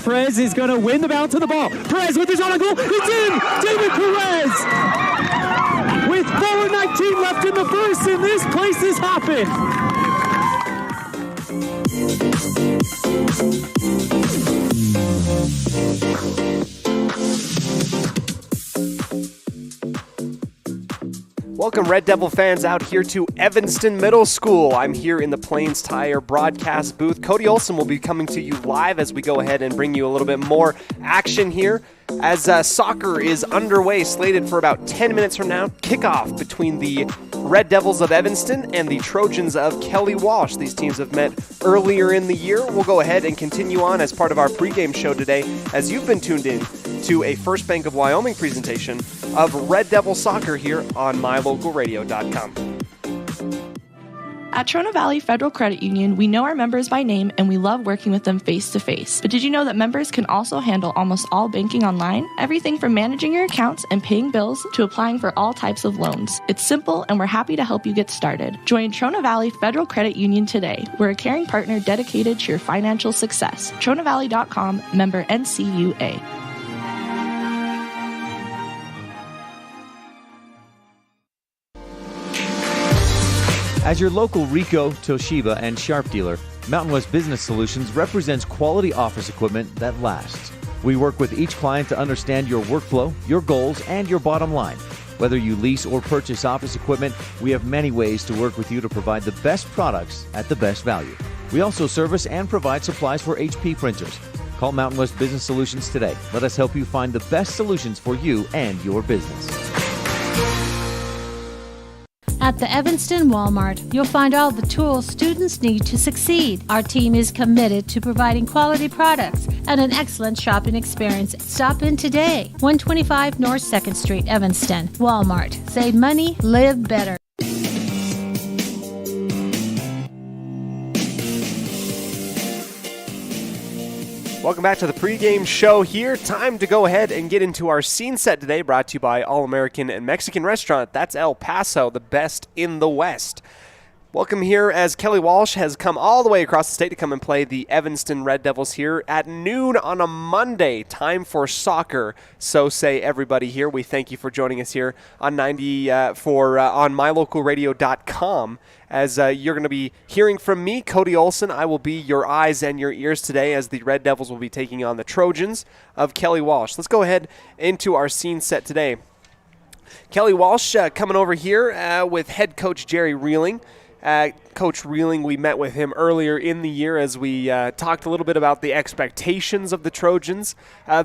Perez is going to win the battle to the ball. Perez with his shot on goal. It's in! David Perez! With 4:19 left in the first, and this place has happened. Welcome, Red Devil fans, out here to Evanston Middle School. I'm here in the Plains Tire broadcast booth. Cody Olsen will be coming to you live as we go ahead and bring you a little bit more action here as soccer is underway, slated for about 10 minutes from now. Kickoff between the Red Devils of Evanston and the Trojans of Kelly Walsh. These teams have met earlier in the year. We'll go ahead and continue on as part of our pregame show today as you've been tuned in to a First Bank of Wyoming presentation of Red Devil Soccer here on mylocalradio.com. At Trona Valley Federal Credit Union, we know our members by name and we love working with them face-to-face. But did you know that members can also handle almost all banking online? Everything from managing your accounts and paying bills to applying for all types of loans. It's simple and we're happy to help you get started. Join Trona Valley Federal Credit Union today. We're a caring partner dedicated to your financial success. TronaValley.com, member NCUA. As your local Ricoh, Toshiba, and Sharp dealer, Mountain West Business Solutions represents quality office equipment that lasts. We work with each client to understand your workflow, your goals, and your bottom line. Whether you lease or purchase office equipment, we have many ways to work with you to provide the best products at the best value. We also service and provide supplies for HP printers. Call Mountain West Business Solutions today. Let us help you find the best solutions for you and your business. At the Evanston Walmart, you'll find all the tools students need to succeed. Our team is committed to providing quality products and an excellent shopping experience. Stop in today. 125 North 2nd Street, Evanston. Walmart. Save money, live better. Welcome back to the pregame show here. Time to go ahead and get into our scene set today, brought to you by All-American and Mexican Restaurant. That's El Paso, the best in the West. Welcome here as Kelly Walsh has come all the way across the state to come and play the Evanston Red Devils here at noon on a Monday. Time for soccer, so say everybody here. We thank you for joining us here on on mylocalradio.com. As you're going to be hearing from me, Cody Olsen. I will be your eyes and your ears today as the Red Devils will be taking on the Trojans of Kelly Walsh. Let's go ahead into our scene set today. Kelly Walsh coming over here with head coach Jerry Reeling. Coach Reeling, we met with him earlier in the year as we talked a little bit about the expectations of the Trojans.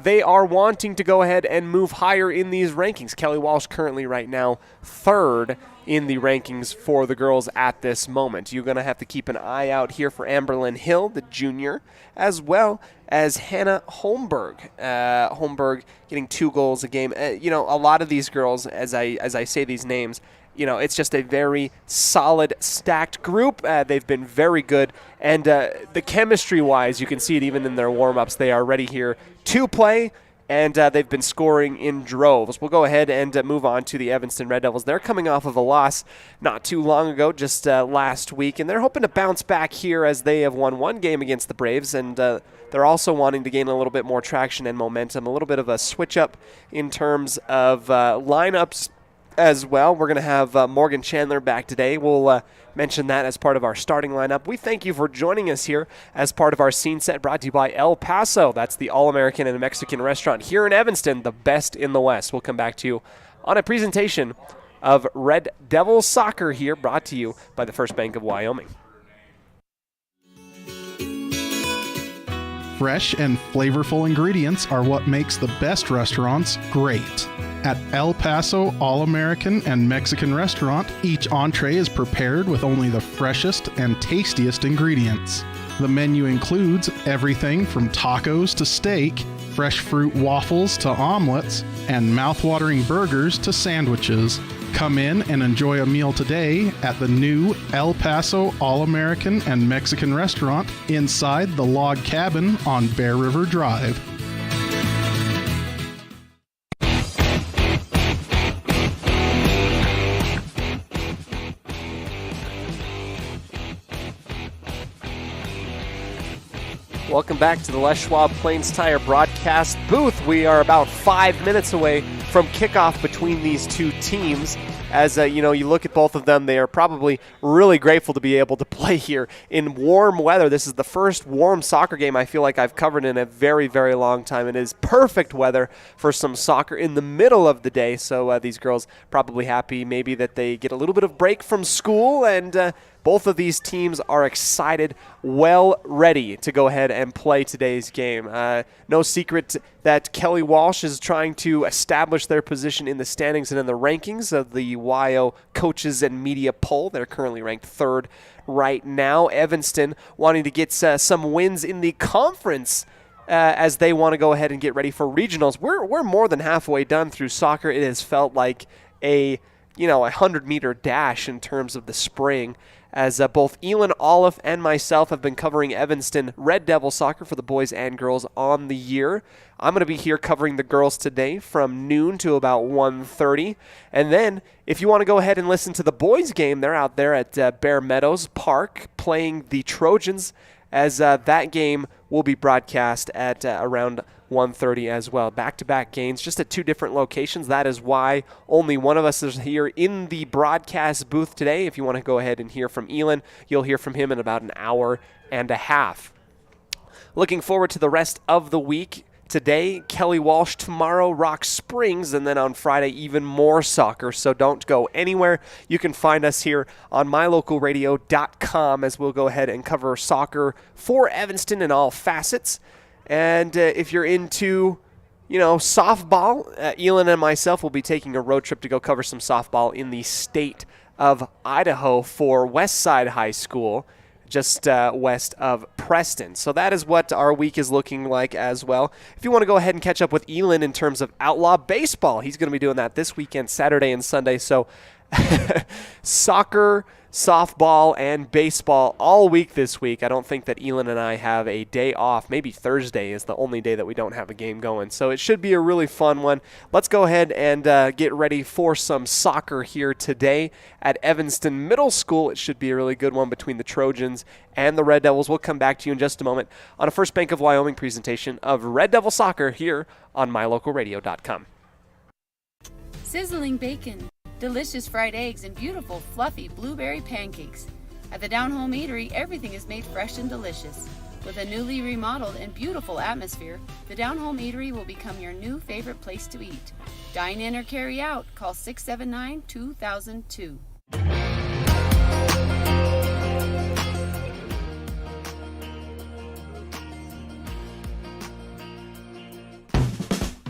They are wanting to go ahead and move higher in these rankings. Kelly Walsh currently right now third in the rankings for the girls at this moment. You're going to have to keep an eye out here for Amberlyn Hill, the junior, as well as Hannah Holmberg. Holmberg getting 2 goals a game. A lot of these girls, as I say these names, it's just a very solid, stacked group. They've been very good. And the chemistry-wise, you can see it even in their warm-ups. They are ready here to play, and they've been scoring in droves. We'll go ahead and move on to the Evanston Red Devils. They're coming off of a loss not too long ago, just last week, and they're hoping to bounce back here as they have won 1 game against the Braves, and they're also wanting to gain a little bit more traction and momentum, a little bit of a switch-up in terms of lineups as well. We're going to have Morgan Chandler back today. We'll mention that as part of our starting lineup. We thank you for joining us here as part of our scene set brought to you by El Paso. That's the All-American and Mexican Restaurant here in Evanston, the best in the West. We'll come back to you on a presentation of Red Devil Soccer here, brought to you by the First Bank of Wyoming. Fresh and flavorful ingredients are what makes the best restaurants great. At El Paso All-American and Mexican Restaurant, each entree is prepared with only the freshest and tastiest ingredients. The menu includes everything from tacos to steak, fresh fruit waffles to omelets, and mouth-watering burgers to sandwiches. Come in and enjoy a meal today at the new El Paso All-American and Mexican Restaurant inside the log cabin on Bear River Drive. Welcome back to the Les Schwab Plains Tire broadcast booth. We are about 5 minutes away from kickoff between these two teams. As you look at both of them, they are probably really grateful to be able to play here in warm weather. This is the first warm soccer game I feel like I've covered in a very, very long time. It is perfect weather for some soccer in the middle of the day, so these girls probably happy maybe that they get a little bit of break from school, and both of these teams are excited, well ready to go ahead and play today's game. No secret that Kelly Walsh is trying to establish their position in the standings and in the rankings of the YO Coaches and Media Poll. They're currently ranked third right now. Evanston wanting to get some wins in the conference as they want to go ahead and get ready for regionals. We're more than halfway done through soccer. It has felt like a 100-meter dash in terms of the spring, as both Elin, Olive, and myself have been covering Evanston Red Devil soccer for the boys and girls on the year. I'm going to be here covering the girls today from noon to about 1:30. And then if you want to go ahead and listen to the boys game, they're out there at Bear Meadows Park playing the Trojans, as that game will be broadcast at around 1:30 as well. Back-to-back games, just at two different locations. That is why only one of us is here in the broadcast booth today. If you want to go ahead and hear from Elin, you'll hear from him in about an hour and a half. Looking forward to the rest of the week. Today, Kelly Walsh. Tomorrow, Rock Springs. And then on Friday, even more soccer. So don't go anywhere. You can find us here on mylocalradio.com as we'll go ahead and cover soccer for Evanston in all facets. And if you're into, softball, Elin and myself will be taking a road trip to go cover some softball in the state of Idaho for Westside High School, just west of Preston. So that is what our week is looking like as well. If you want to go ahead and catch up with Elin in terms of outlaw baseball, he's going to be doing that this weekend, Saturday and Sunday. So soccer, softball, and baseball all week this week. I don't think that Elin and I have a day off. Maybe Thursday is the only day that we don't have a game going. So it should be a really fun one. Let's go ahead and get ready for some soccer here today at Evanston Middle School. It should be a really good one between the Trojans and the Red Devils. We'll come back to you in just a moment on a First Bank of Wyoming presentation of Red Devil Soccer here on mylocalradio.com. Sizzling bacon, delicious fried eggs, and beautiful, fluffy blueberry pancakes. At the Down Home Eatery, everything is made fresh and delicious. With a newly remodeled and beautiful atmosphere, the Down Home Eatery will become your new favorite place to eat. Dine in or carry out. Call 679-2002.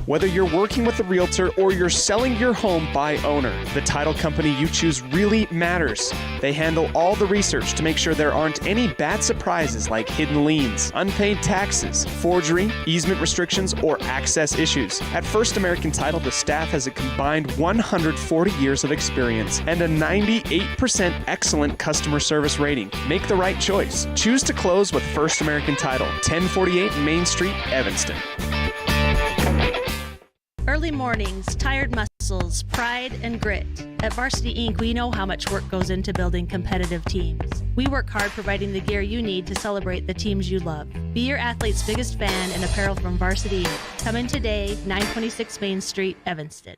Whether you're working with a realtor or you're selling your home by owner, the title company you choose really matters. They handle all the research to make sure there aren't any bad surprises like hidden liens, unpaid taxes, forgery, easement restrictions, or access issues. At First American Title, the staff has a combined 140 years of experience and a 98% excellent customer service rating. Make the right choice. Choose to close with First American Title, 1048 Main Street, Evanston. Early mornings, tired muscles, pride, and grit. At Varsity Inc., we know how much work goes into building competitive teams. We work hard providing the gear you need to celebrate the teams you love. Be your athlete's biggest fan in apparel from Varsity Inc. Come in today, 926 Main Street, Evanston.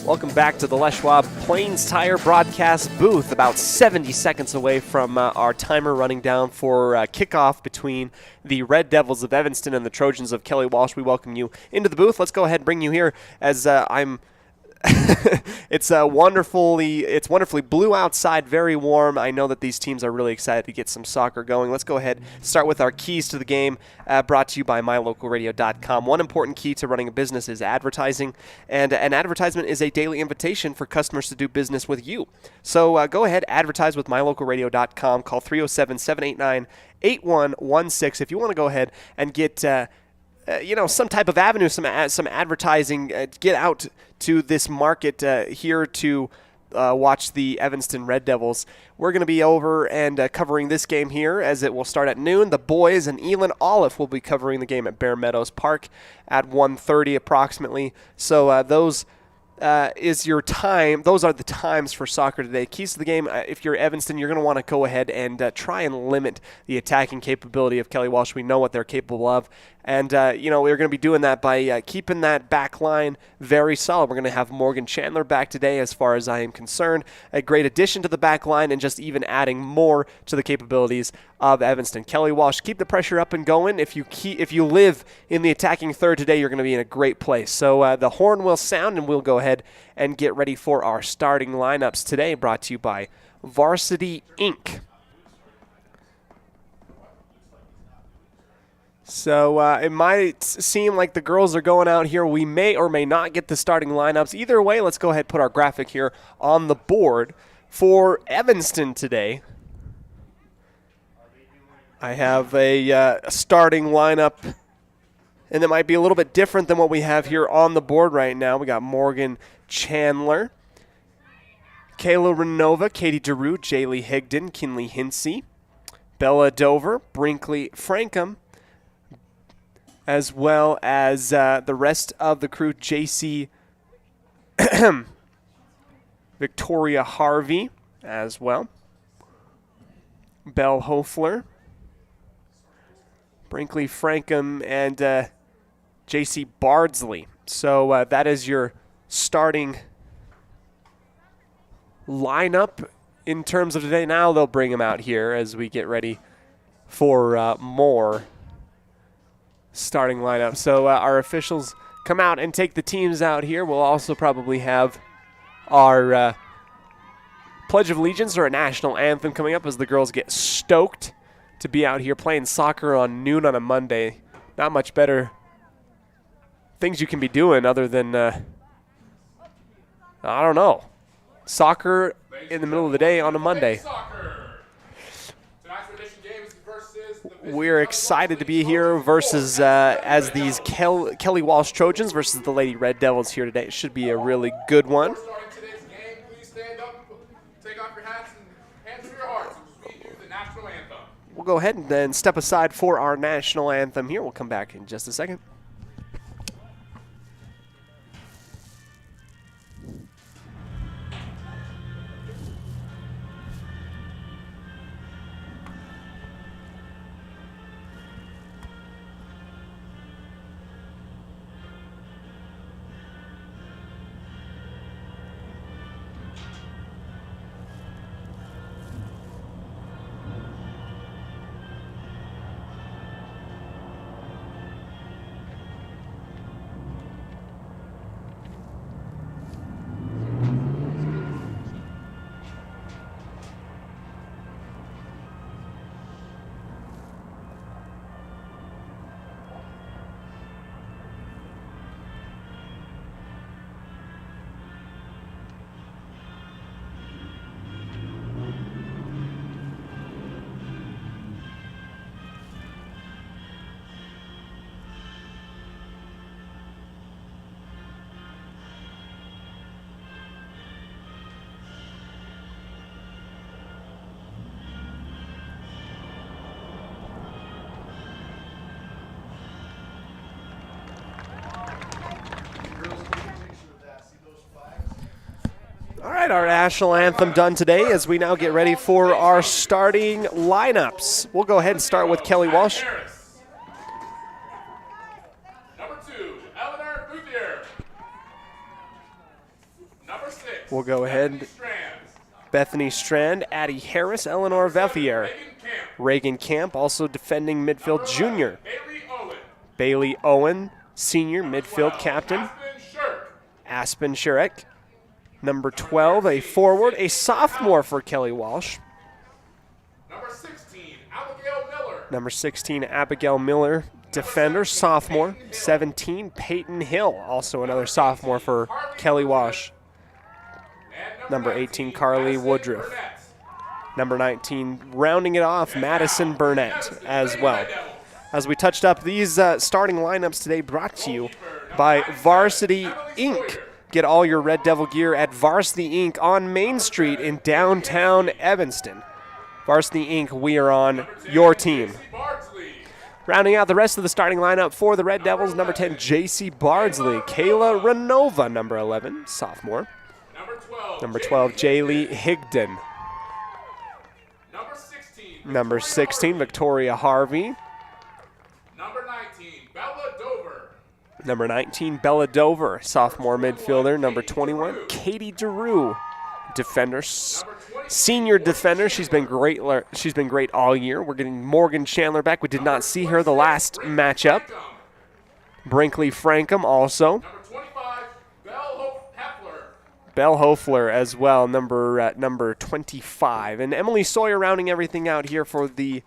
Welcome back to the Les Schwab Plains Tire broadcast booth. About 70 seconds away from our timer running down for kickoff between the Red Devils of Evanston and the Trojans of Kelly Walsh. We welcome you into the booth. Let's go ahead and bring you here as I'm it's wonderfully blue outside, very warm. I know that these teams are really excited to get some soccer going. Let's go ahead and start with our keys to the game, brought to you by mylocalradio.com. One important key to running a business is advertising, and an advertisement is a daily invitation for customers to do business with you. So go ahead, advertise with mylocalradio.com. Call 307-789-8116 if you want to go ahead and get some type of avenue, some advertising, get out to this market here to watch the Evanston Red Devils. We're going to be over and covering this game here as it will start at noon. The boys and Elon Olive will be covering the game at Bear Meadows Park at 1:30 approximately. So those is your time. Those are the times for soccer today. Keys to the game, if you're Evanston, you're going to want to go ahead and try and limit the attacking capability of Kelly Walsh. We know what they're capable of. And, we're going to be doing that by keeping that back line very solid. We're going to have Morgan Chandler back today as far as I am concerned. A great addition to the back line and just even adding more to the capabilities of Evanston. Kelly Walsh, keep the pressure up and going. If you live in the attacking third today, you're going to be in a great place. So the horn will sound and we'll go ahead and get ready for our starting lineups today, brought to you by Varsity Inc. So it might seem like the girls are going out here. We may or may not get the starting lineups. Either way, let's go ahead and put our graphic here on the board for Evanston today. I have a starting lineup, and it might be a little bit different than what we have here on the board right now. We got Morgan Chandler, Kayla Renova, Katie DeRue, Jaylee Higdon, Kinley Hinsey, Bella Dover, Brinkley Frankham, as well as the rest of the crew, JC Victoria Harvey as well, Belle Hofler, Brinkley Frankham, and JC Bardsley. So that is your starting lineup in terms of today. Now they'll bring them out here as we get ready for more starting lineup. So our officials come out and take the teams out here. We'll also probably have our Pledge of Allegiance or a national anthem coming up as the girls get stoked to be out here playing soccer on noon on a Monday. Not much better things you can be doing other than, I don't know, soccer in the middle of the day on a Monday. We're excited to be here versus as these Kelly Walsh Trojans versus the Lady Red Devils here today. It should be a really good one. We'll go ahead and then step aside for our national anthem here. We'll come back in just a second. All right, our national anthem done today as we now get ready for our starting lineups. We'll go ahead and start with Kelly Walsh. Number 2, Eleanor Bouthier. Number 6, We'll go ahead. Bethany Strand, Addie Harris, Eleanor Vethier. Reagan Camp, also defending midfield junior. Bailey Owen, senior midfield captain. Aspen Shurek. Number 12, a forward, a sophomore for Kelly Walsh. Number 16, Abigail Miller, defender, sophomore. 17, Peyton Hill, also another sophomore for Kelly Walsh. Number 18, Carly Woodruff. Number 19, rounding it off, Madison Burnett as well. As we touched up, these starting lineups today brought to you by Varsity Inc., Get all your Red Devil gear at Varsity Inc. on Main Street in downtown Evanston. Varsity Inc., we are on your team. Rounding out the rest of the starting lineup for the Red Devils, number 10, J.C. Bardsley. Kayla Renova, number 11, sophomore. Number 12, Jaylee Higdon. Number 16, Victoria Harvey. Number 19, Bella Dover, sophomore midfielder. Number 21, Katie DeRue, defender, senior defender. She's been great. She's been great all year. We're getting Morgan Chandler back. We did not see her the last matchup. Brinkley Frankham also. Belle Hofler as well, number 25. And Emily Sawyer rounding everything out here for the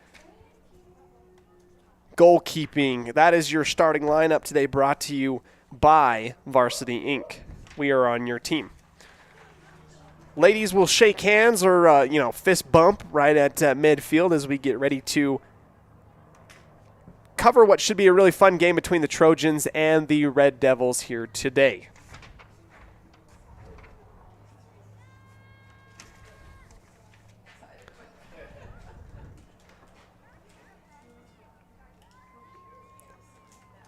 goalkeeping. That is your starting lineup today, brought to you by Varsity Inc. We are on your team. Ladies will shake hands or, fist bump right at midfield as we get ready to cover what should be a really fun game between the Trojans and the Red Devils here today.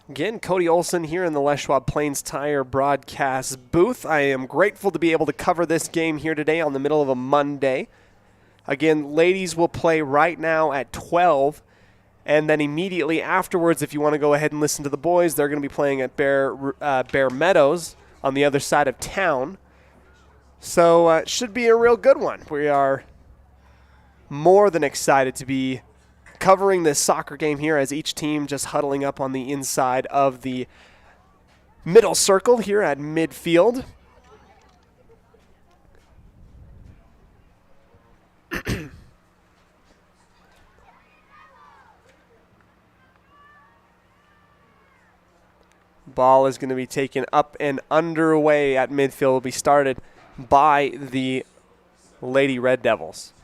Again, Cody Olsen here in the Les Schwab Plains Tire broadcast booth. I am grateful to be able to cover this game here today on the middle of a Monday. Again, ladies will play right now at 12, and then immediately afterwards, if you want to go ahead and listen to the boys, they're going to be playing at Bear Meadows on the other side of town. So it should be a real good one. We are more than excited to be covering this soccer game here as each team just huddling up on the inside of the middle circle here at midfield. Ball is going to be taken up and underway at midfield. Will be started by the Lady Red Devils.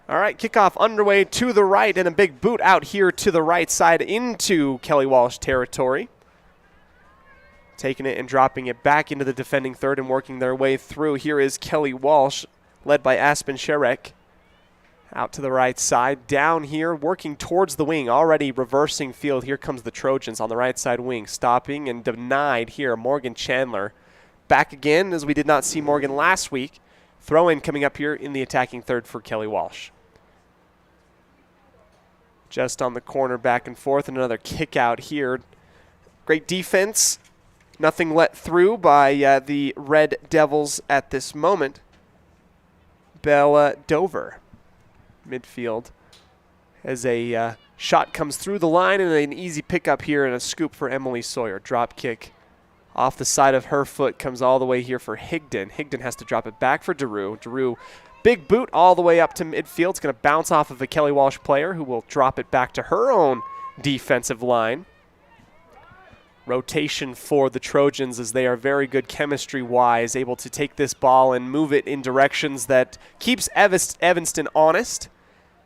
All right, kickoff underway to the right, and a big boot out here to the right side into Kelly Walsh territory. Taking it and dropping it back into the defending third and working their way through. Here is Kelly Walsh, led by Aspen Sherek. Out to the right side, down here, working towards the wing, already reversing field. Here comes the Trojans on the right side wing, stopping and denied here. Morgan Chandler back again, as we did not see Morgan last week. Throw in coming up here in the attacking third for Kelly Walsh. Just on the corner, back and forth, and another kick out here. Great defense. Nothing let through by the Red Devils at this moment. Bella Dover, midfield, as a shot comes through the line, and an easy pickup here and a scoop for Emily Sawyer. Drop kick off the side of her foot, comes all the way here for Higdon. Higdon has to drop it back for DeRue. DeRue, big boot all the way up to midfield. It's going to bounce off of a Kelly Walsh player who will drop it back to her own defensive line. Rotation for the Trojans as they are very good chemistry-wise, able to take this ball and move it in directions that keeps Evanston honest.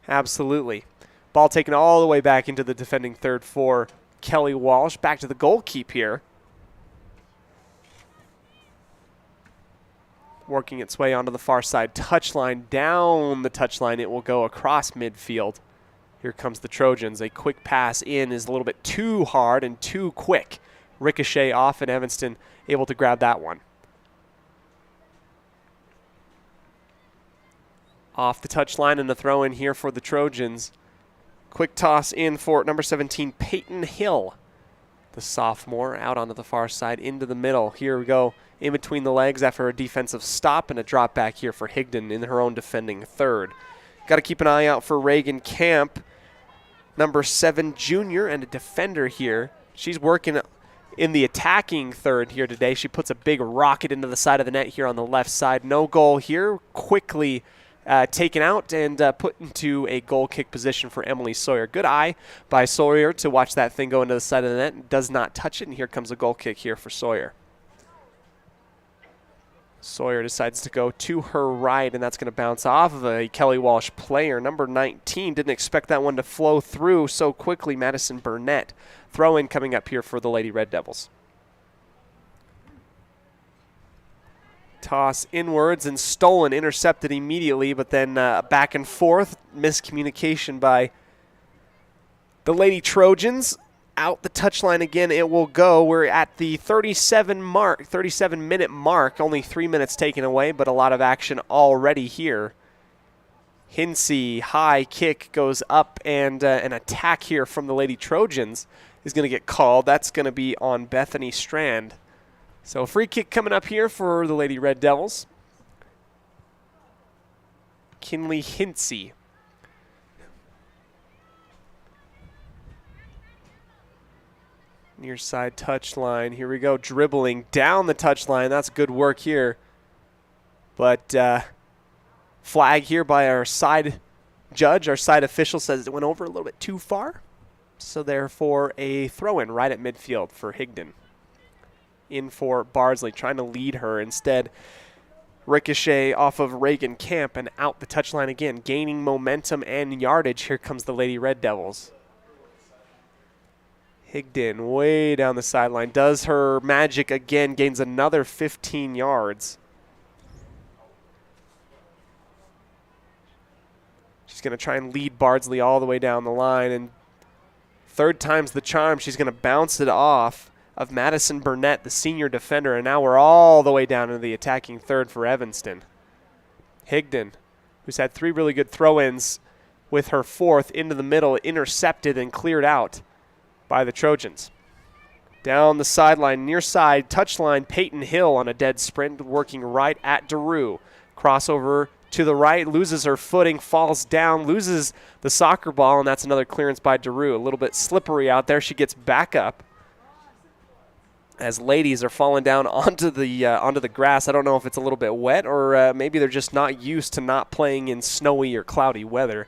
Absolutely. Ball taken all the way back into the defending third for Kelly Walsh. Back to the goal keep here. Working its way onto the far side touchline. Down the touchline, it will go across midfield. Here comes the Trojans. A quick pass in is a little bit too hard and too quick. Ricochet off, and Evanston able to grab that one. Off the touchline, and the throw in here for the Trojans. Quick toss in for number 17, Peyton Hill. The sophomore out onto the far side into the middle. Here we go. In between the legs after a defensive stop, and a drop back here for Higdon in her own defending third. Got to keep an eye out for Reagan Camp, number 7 junior and a defender here. She's working in the attacking third here today. She puts a big rocket into the side of the net here on the left side. No goal here. Quickly taken out and put into a goal kick position for Emily Sawyer. Good eye by Sawyer to watch that thing go into the side of the net. Does not touch it, and here comes a goal kick here for Sawyer. Sawyer decides to go to her right, and that's going to bounce off of a Kelly Walsh player. Number 19 didn't expect that one to flow through so quickly. Madison Burnett. Throw in coming up here for the Lady Red Devils. Toss inwards and stolen, intercepted immediately, but then back and forth. Miscommunication by the Lady Trojans. Out the touchline again it will go. We're at the 37-minute mark. Only 3 minutes taken away, but a lot of action already here. Hinsey, high kick goes up, and an attack here from the Lady Trojans is going to get called. That's going to be on Bethany Strand. So a free kick coming up here for the Lady Red Devils. Kinley Hinsey. Near side touchline. Here we go, dribbling down the touchline. That's good work here. But flag here by our side judge. Our side official says it went over a little bit too far. So therefore a throw-in right at midfield for Higdon. In for Bardsley, trying to lead her. Instead, ricochet off of Reagan Camp and out the touchline again. Gaining momentum and yardage. Here comes the Lady Red Devils. Higdon way down the sideline. Does her magic again. Gains another 15 yards. She's going to try and lead Bardsley all the way down the line. And third time's the charm. She's going to bounce it off of Madison Burnett, the senior defender. And now we're all the way down into the attacking third for Evanston. Higdon, who's had 3 really good throw-ins with her fourth into the middle, intercepted and cleared out by the Trojans. Down the sideline, near side, touchline, Peyton Hill on a dead sprint, working right at DeRue. Crossover to the right, loses her footing, falls down, loses the soccer ball, and that's another clearance by DeRue. A little bit slippery out there. She gets back up as ladies are falling down onto the grass. I don't know if it's a little bit wet or maybe they're just not used to not playing in snowy or cloudy weather.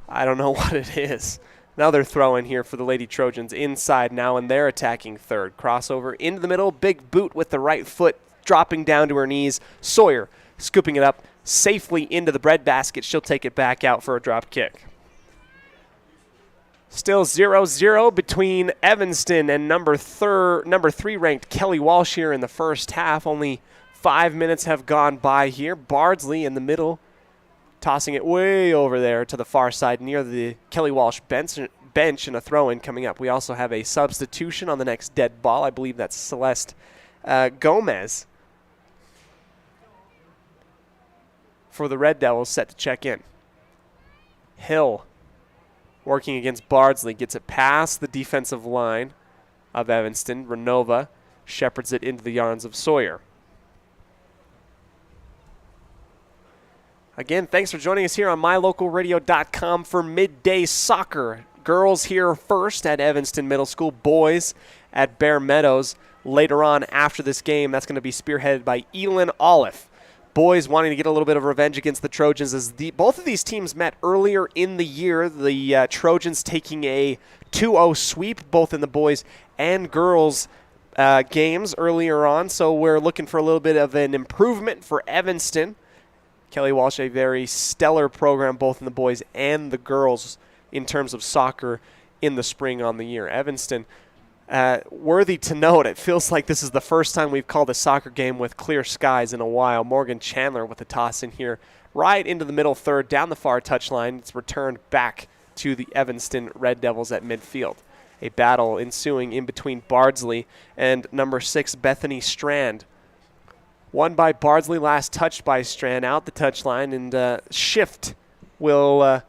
I don't know what it is. Another throw in here for the Lady Trojans inside now in their attacking third. Crossover into the middle, big boot with the right foot, dropping down to her knees. Sawyer scooping it up safely into the breadbasket. She'll take it back out for a drop kick. Still 0-0 between Evanston and number 3 ranked Kelly Walsh here in the first half. Only 5 minutes have gone by here. Bardsley in the middle, tossing it way over there to the far side near the Kelly Walsh bench and a throw-in coming up. We also have a substitution on the next dead ball. I believe that's Celeste Gomez for the Red Devils, set to check in. Hill working against Bardsley, gets it past the defensive line of Evanston. Renova shepherds it into the arms of Sawyer. Again, thanks for joining us here on mylocalradio.com for midday soccer. Girls here first at Evanston Middle School, boys at Bear Meadows later on after this game. That's going to be spearheaded by Elin Olive. Boys wanting to get a little bit of revenge against the Trojans as both of these teams met earlier in the year. The Trojans taking a 2-0 sweep both in the boys and girls games earlier on. So we're looking for a little bit of an improvement for Evanston. Kelly Walsh, a very stellar program both in the boys and the girls in terms of soccer in the spring on the year. Evanston, worthy to note, it feels like this is the first time we've called a soccer game with clear skies in a while. Morgan Chandler with a toss in here right into the middle third, down the far touchline. It's returned back to the Evanston Red Devils at midfield. A battle ensuing in between Bardsley and number 6 Bethany Strand. Won by Bardsley, last touched by Strand out the touchline, and shift will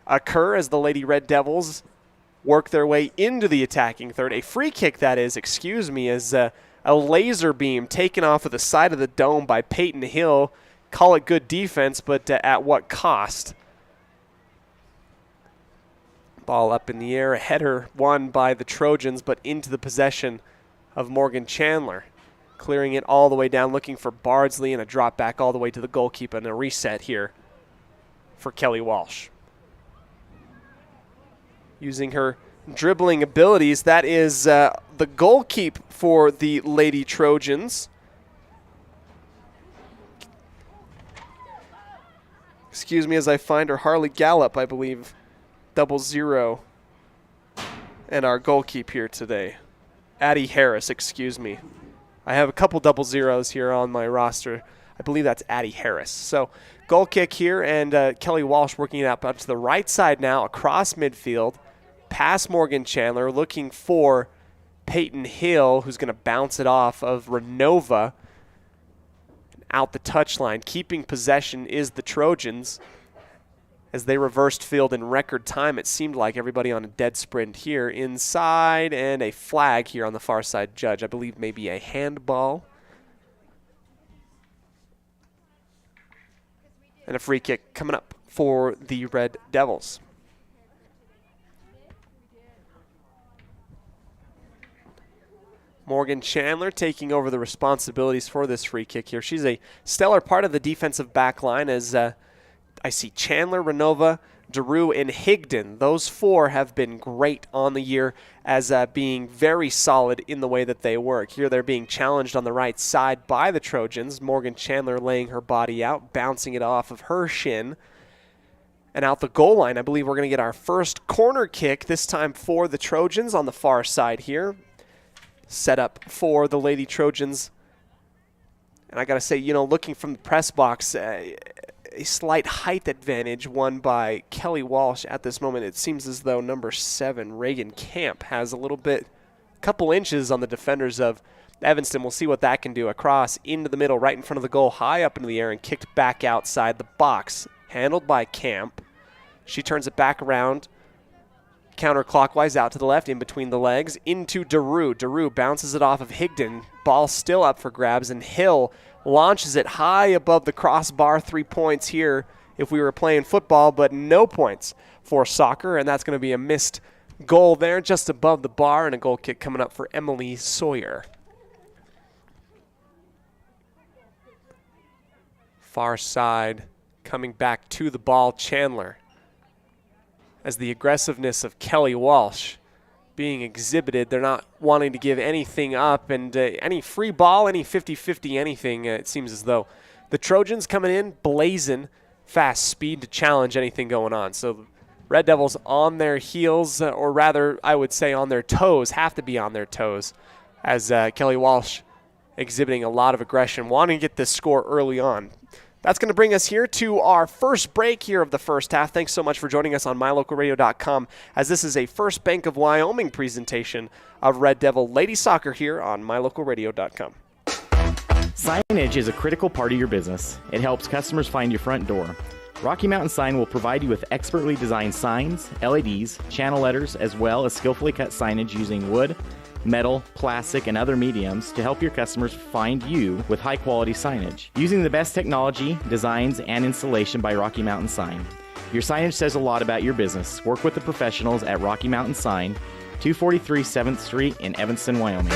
occur as the Lady Red Devils work their way into the attacking third. A free kick, that is, as a laser beam taken off of the side of the dome by Peyton Hill. Call it good defense, but at what cost? Ball up in the air, a header won by the Trojans, but into the possession of Morgan Chandler. Clearing it all the way down, looking for Bardsley, and a drop back all the way to the goalkeeper, and a reset here for Kelly Walsh. Using her dribbling abilities, that is the goalkeep for the Lady Trojans. Excuse me as I find her, Harley Gallup, I believe, 00. And our goalkeep here today, Addie Harris, excuse me. I have a couple 00s here on my roster. I believe that's Addie Harris. So goal kick here, and Kelly Walsh working it out to the right side now, across midfield, past Morgan Chandler, looking for Peyton Hill, who's going to bounce it off of Renova. Out the touchline, keeping possession is the Trojans. As they reversed field in record time, it seemed like everybody on a dead sprint here inside, and a flag here on the far side judge. I believe maybe a handball. And a free kick coming up for the Red Devils. Morgan Chandler taking over the responsibilities for this free kick here. She's a stellar part of the defensive back line as I see Chandler, Renova, Daru, and Higdon. Those four have been great on the year as being very solid in the way that they work. Here they're being challenged on the right side by the Trojans. Morgan Chandler laying her body out, bouncing it off of her shin. And out the goal line, I believe we're going to get our first corner kick, this time for the Trojans on the far side here. Set up for the Lady Trojans. And I got to say, looking from the press box, a slight height advantage won by Kelly Walsh at this moment. It seems as though number 7, Reagan Camp, has a couple inches on the defenders of Evanston. We'll see what that can do. Across into the middle, right in front of the goal, high up into the air, and kicked back outside the box. Handled by Camp. She turns it back around, counterclockwise out to the left, in between the legs, into Daru. Daru bounces it off of Higdon. Ball still up for grabs, and Hill launches it high above the crossbar. 3 points here if we were playing football, but no points for soccer, and that's going to be a missed goal there just above the bar, and a goal kick coming up for Emily Sawyer. Far side coming back to the ball, Chandler. As the aggressiveness of Kelly Walsh being exhibited, they're not wanting to give anything up, and any free ball, any 50-50 anything, it seems as though the Trojans coming in blazing fast speed to challenge anything going on. So Red Devils on their heels, or rather I would say on their toes, have to be on their toes, as Kelly Walsh exhibiting a lot of aggression, wanting to get this score early on. That's going to bring us here to our first break here of the first half. Thanks so much for joining us on mylocalradio.com, as this is a First Bank of Wyoming presentation of Red Devil Lady Soccer here on mylocalradio.com. Signage is a critical part of your business. It helps customers find your front door. Rocky Mountain Sign will provide you with expertly designed signs, LEDs, channel letters, as well as skillfully cut signage using wood, metal, plastic, and other mediums to help your customers find you with high-quality signage. Using the best technology, designs, and installation by Rocky Mountain Sign. Your signage says a lot about your business. Work with the professionals at Rocky Mountain Sign, 243 7th Street in Evanston, Wyoming.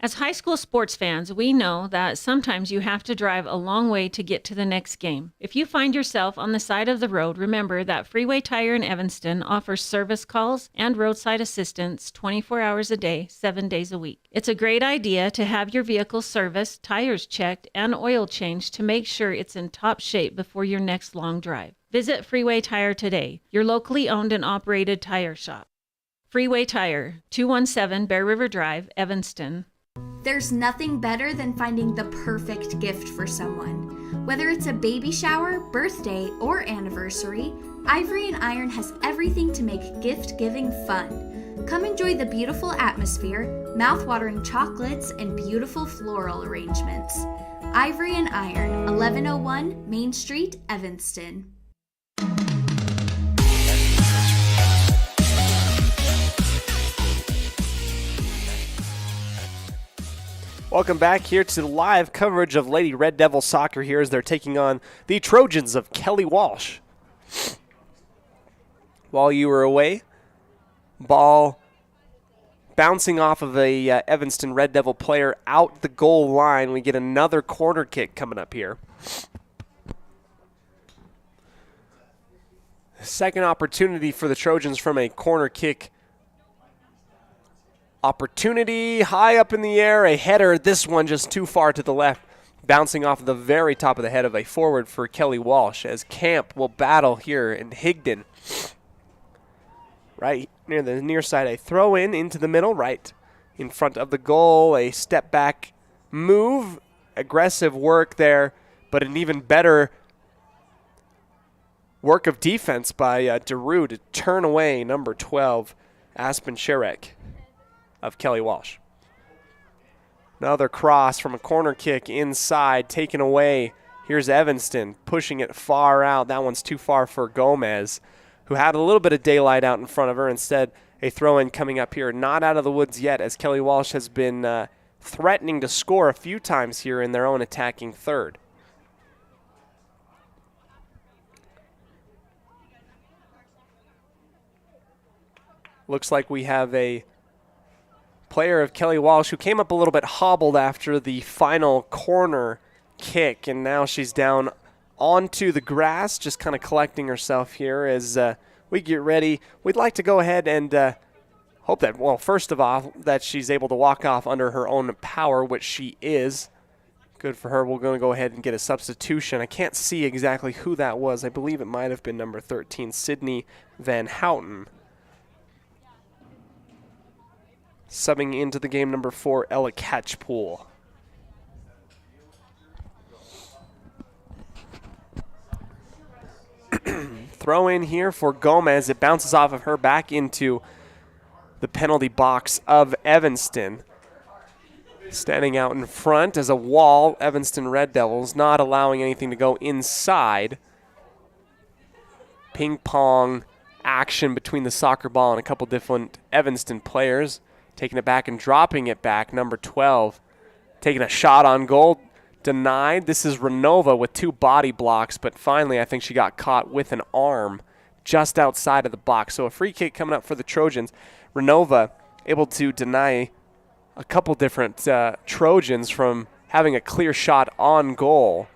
As high school sports fans, we know that sometimes you have to drive a long way to get to the next game. If you find yourself on the side of the road, remember that Freeway Tire in Evanston offers service calls and roadside assistance 24 hours a day, 7 days a week. It's a great idea to have your vehicle serviced, tires checked, and oil changed to make sure it's in top shape before your next long drive. Visit Freeway Tire today, your locally owned and operated tire shop. Freeway Tire, 217 Bear River Drive, Evanston. There's nothing better than finding the perfect gift for someone. Whether it's a baby shower, birthday, or anniversary, Ivory and Iron has everything to make gift-giving fun. Come enjoy the beautiful atmosphere, mouth-watering chocolates, and beautiful floral arrangements. Ivory and Iron, 1101 Main Street, Evanston. Welcome back here to the live coverage of Lady Red Devil Soccer here as they're taking on the Trojans of Kelly Walsh. While you were away, ball bouncing off of a Evanston Red Devil player out the goal line. We get another corner kick coming up here. Second opportunity for the Trojans from a corner kick opportunity. High up in the air, a header. This one just too far to the left, bouncing off the very top of the head of a forward for Kelly Walsh, as Camp will battle here in Higdon. Right near the near side, a throw into the middle, right in front of the goal. A step back move, aggressive work there, but an even better work of defense by DeRue to turn away number 12, Aspen Sherek of Kelly Walsh. Another cross from a corner kick inside, taken away. Here's Evanston pushing it far out. That one's too far for Gomez, who had a little bit of daylight out in front of her. Instead, a throw-in coming up here. Not out of the woods yet, as Kelly Walsh has been threatening to score a few times here in their own attacking third. Looks like we have a player of Kelly Walsh who came up a little bit hobbled after the final corner kick, and now she's down onto the grass, just kind of collecting herself here as we get ready. We'd like to go ahead and hope that, well, first of all, that she's able to walk off under her own power, which she is. Good for her. We're going to go ahead and get a substitution. I can't see exactly who that was. I believe it might have been number 13, Sydney Van Houten. Subbing into the game, number 4, Ella Catchpool. Throw in here for Gomez. It bounces off of her back into the penalty box of Evanston. Standing out in front as a wall, Evanston Red Devils, not allowing anything to go inside. Ping pong action between the soccer ball and a couple different Evanston players. Taking it back and dropping it back, number 12. Taking a shot on goal, denied. This is Renova with 2 body blocks, but finally I think she got caught with an arm just outside of the box. So a free kick coming up for the Trojans. Renova able to deny a couple different Trojans from having a clear shot on goal.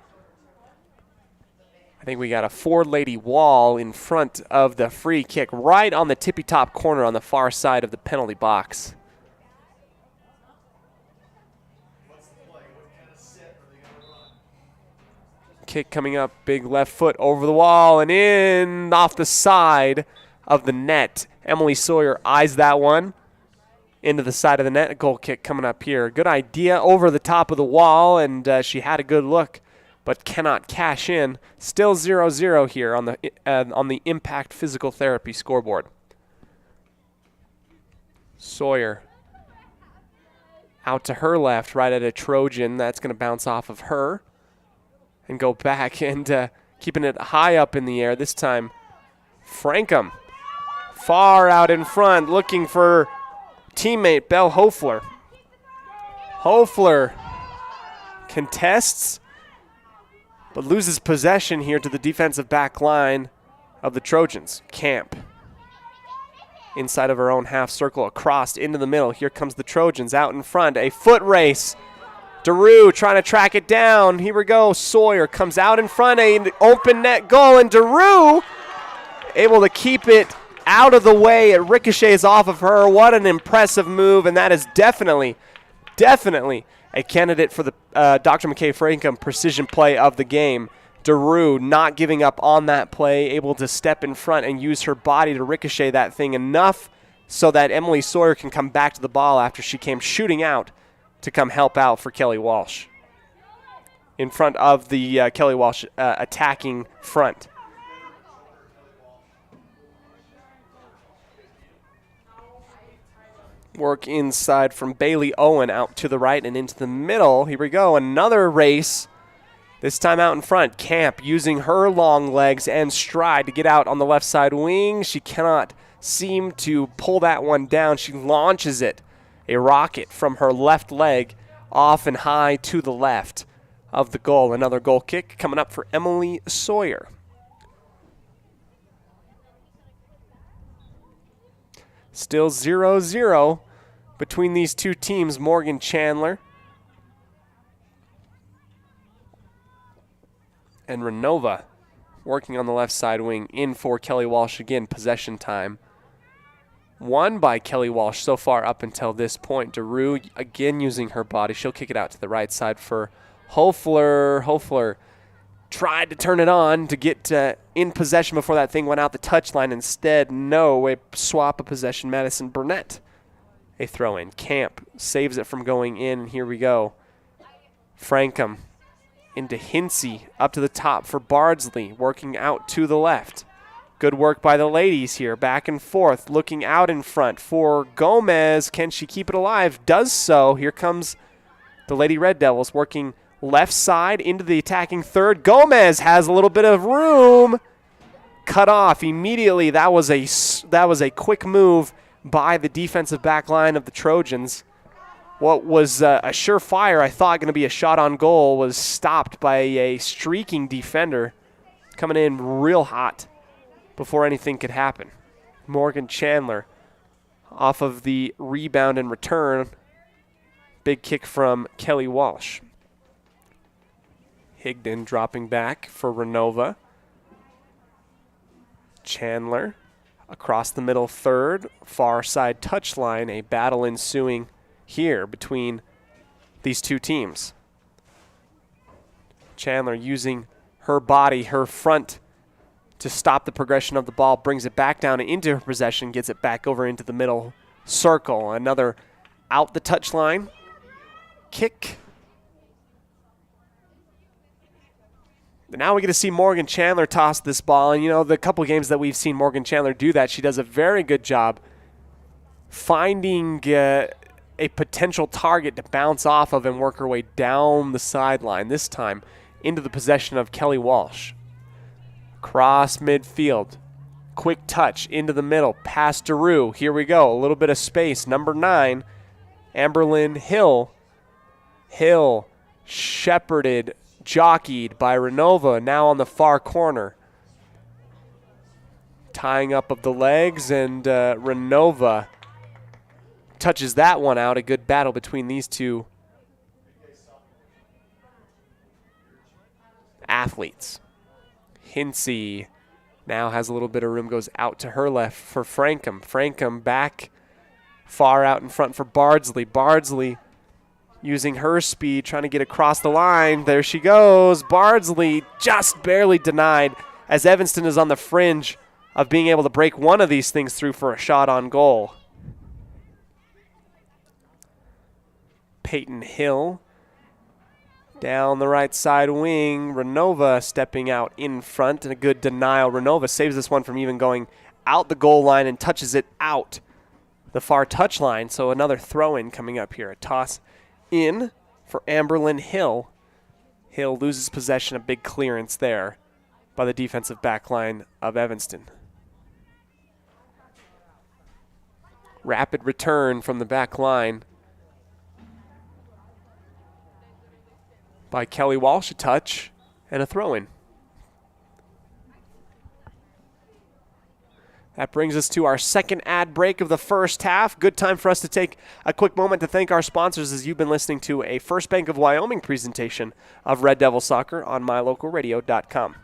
I think we got a 4-lady wall in front of the free kick, right on the tippy-top corner on the far side of the penalty box. Kick coming up, big left foot over the wall and in off the side of the net. Emily Sawyer eyes that one into the side of the net. A goal kick coming up here. Good idea over the top of the wall, and she had a good look, but cannot cash in. Still 0-0 here on the Impact Physical Therapy scoreboard. Sawyer out to her left, right at a Trojan. That's going to bounce off of her and go back and keeping it high up in the air. This time, Frankham far out in front, looking for teammate Belle Hofler. Hofler contests, but loses possession here to the defensive back line of the Trojans. Camp inside of her own half circle, across into the middle. Here comes the Trojans out in front. A foot race. DeRue trying to track it down. Here we go. Sawyer comes out in front, an open net goal, and DeRue able to keep it out of the way. It ricochets off of her. What an impressive move, and that is definitely a candidate for the Dr. McKay Frankham precision play of the game. DeRue not giving up on that play, able to step in front and use her body to ricochet that thing enough so that Emily Sawyer can come back to the ball after she came shooting out to come help out for Kelly Walsh in front of the Kelly Walsh attacking front. Work inside from Bailey Owen out to the right and into the middle. Here we go, another race. This time out in front, Camp using her long legs and stride to get out on the left side wing. She cannot seem to pull that one down. She launches it, a rocket from her left leg off and high to the left of the goal. Another goal kick coming up for Emily Sawyer. Still 0-0 between these two teams. Morgan Chandler and Renova working on the left side wing. In for Kelly Walsh again, possession time. Won by Kelly Walsh so far up until this point. DeRue again using her body. She'll kick it out to the right side for Hofler. Hofler tried to turn it on to get in possession before that thing went out the touchline. Instead, no, a swap of possession. Madison Burnett, a throw-in. Camp saves it from going in. Here we go. Frankham into Hinsey, up to the top for Bardsley, working out to the left. Good work by the ladies here, back and forth, looking out in front for Gomez. Can she keep it alive? Does so. Here comes the Lady Red Devils working left side into the attacking third. Gomez has a little bit of room. Cut off immediately. That was a quick move by the defensive back line of the Trojans. What was a surefire, I thought, going to be a shot on goal was stopped by a streaking defender coming in real hot before anything could happen. Morgan Chandler off of the rebound and return. Big kick from Kelly Walsh. Higdon dropping back for Renova. Chandler across the middle third, far side touchline. A battle ensuing here between these two teams. Chandler using her body, her front, to stop the progression of the ball, brings it back down into her possession, gets it back over into the middle circle. Another out the touchline kick. But now we get to see Morgan Chandler toss this ball. And, you know, the couple games that we've seen Morgan Chandler do that, she does a very good job finding a potential target to bounce off of and work her way down the sideline, this time into the possession of Kelly Walsh. Cross midfield. Quick touch into the middle. Past DeRue. Here we go. A little bit of space. Number 9, Amberlynn Hill. Hill shepherded, jockeyed by Renova, now on the far corner. Tying up of the legs, and Renova touches that one out. A good battle between these two athletes. Hinsey now has a little bit of room, goes out to her left for Frankham. Frankham back far out in front for Bardsley. Bardsley using her speed, trying to get across the line. There she goes. Bardsley just barely denied, as Evanston is on the fringe of being able to break one of these things through for a shot on goal. Peyton Hill down the right side wing. Renova stepping out in front, and a good denial. Renova saves this one from even going out the goal line and touches it out the far touch line. So another throw-in coming up here. A toss in for Amberlynn Hill. Hill loses possession, a big clearance there by the defensive back line of Evanston. Rapid return from the back line by Kelly Walsh, a touch and a throw-in. That brings us to our second ad break of the first half. Good time for us to take a quick moment to thank our sponsors, as you've been listening to a First Bank of Wyoming presentation of Red Devil Soccer on mylocalradio.com.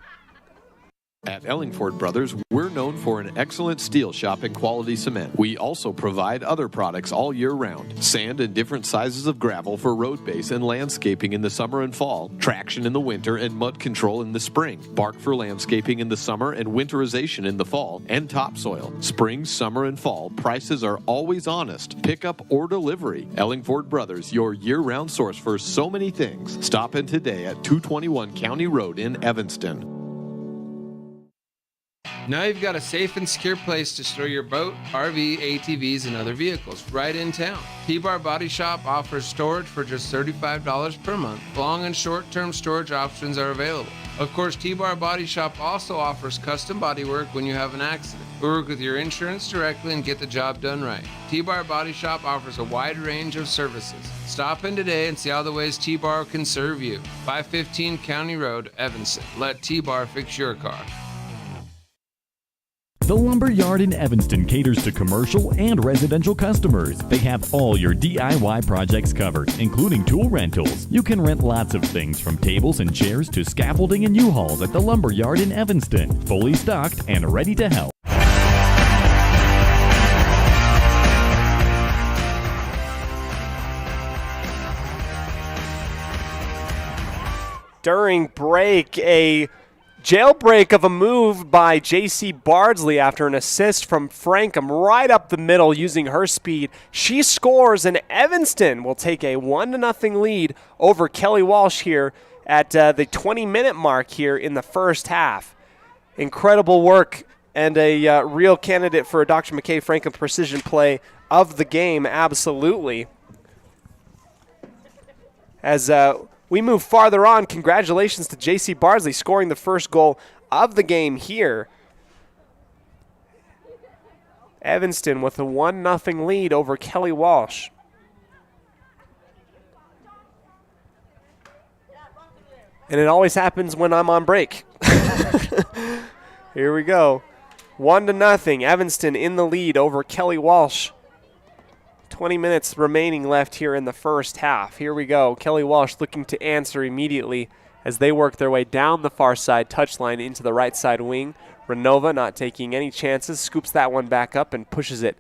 At Ellingford Brothers, we're known for an excellent steel shop and quality cement. We also provide other products all year round. Sand and different sizes of gravel for road base and landscaping in the summer and fall. Traction in the winter and mud control in the spring. Bark for landscaping in the summer and winterization in the fall. And topsoil. Spring, summer, and fall. Prices are always honest. Pickup or delivery. Ellingford Brothers, your year-round source for so many things. Stop in today at 221 County Road in Evanston. Now you've got a safe and secure place to store your boat, RV, ATVs, and other vehicles right in town. T-Bar Body Shop offers storage for just $35 per month. Long and short-term storage options are available. Of course, T-Bar Body Shop also offers custom bodywork when you have an accident. We work with your insurance directly and get the job done right. T-Bar Body Shop offers a wide range of services. Stop in today and see all the ways T-Bar can serve you. 515 County Road, Evanston. Let T-Bar fix your car. The Lumber Yard in Evanston caters to commercial and residential customers. They have all your DIY projects covered, including tool rentals. You can rent lots of things from tables and chairs to scaffolding and U-Hauls at the Lumber Yard in Evanston. Fully stocked and ready to help. During break, a jailbreak of a move by J.C. Bardsley after an assist from Frankham right up the middle using her speed. She scores, and Evanston will take a 1-0 lead over Kelly Walsh here at the 20-minute mark here in the first half. Incredible work and a real candidate for a Dr. McKay Frankham precision play of the game, absolutely. As we move farther on, congratulations to J.C. Bardsley scoring the first goal of the game here. Evanston with a 1-0 lead over Kelly Walsh. And it always happens when I'm on break. Here we go. 1-0, Evanston in the lead over Kelly Walsh. 20 minutes remaining left here in the first half. Here we go. Kelly Walsh looking to answer immediately as they work their way down the far side touchline into the right side wing. Renova not taking any chances, scoops that one back up and pushes it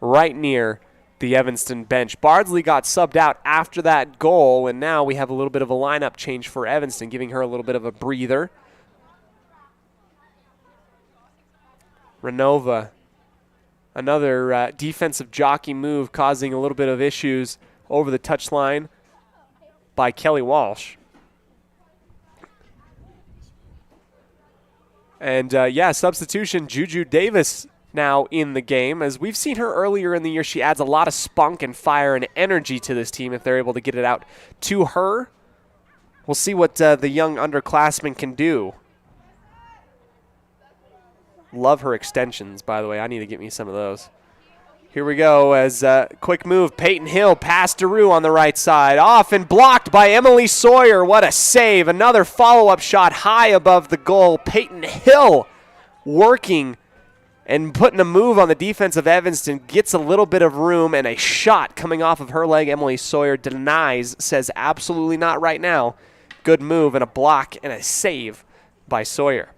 right near the Evanston bench. Bardsley got subbed out after that goal, and now we have a little bit of a lineup change for Evanston, giving her a little bit of a breather. Renova, another defensive jockey move causing a little bit of issues over the touchline by Kelly Walsh. And, substitution, Juju Davis now in the game. As we've seen her earlier in the year, she adds a lot of spunk and fire and energy to this team if they're able to get it out to her. We'll see what the young underclassmen can do. Love her extensions, by the way. I need to get me some of those. Here we go as quick move. Peyton Hill past DeRue on the right side. Off and blocked by Emily Sawyer. What a save. Another follow-up shot high above the goal. Peyton Hill working and putting a move on the defense of Evanston. Gets a little bit of room and a shot coming off of her leg. Emily Sawyer denies, says absolutely not right now. Good move and a block and a save by Sawyer.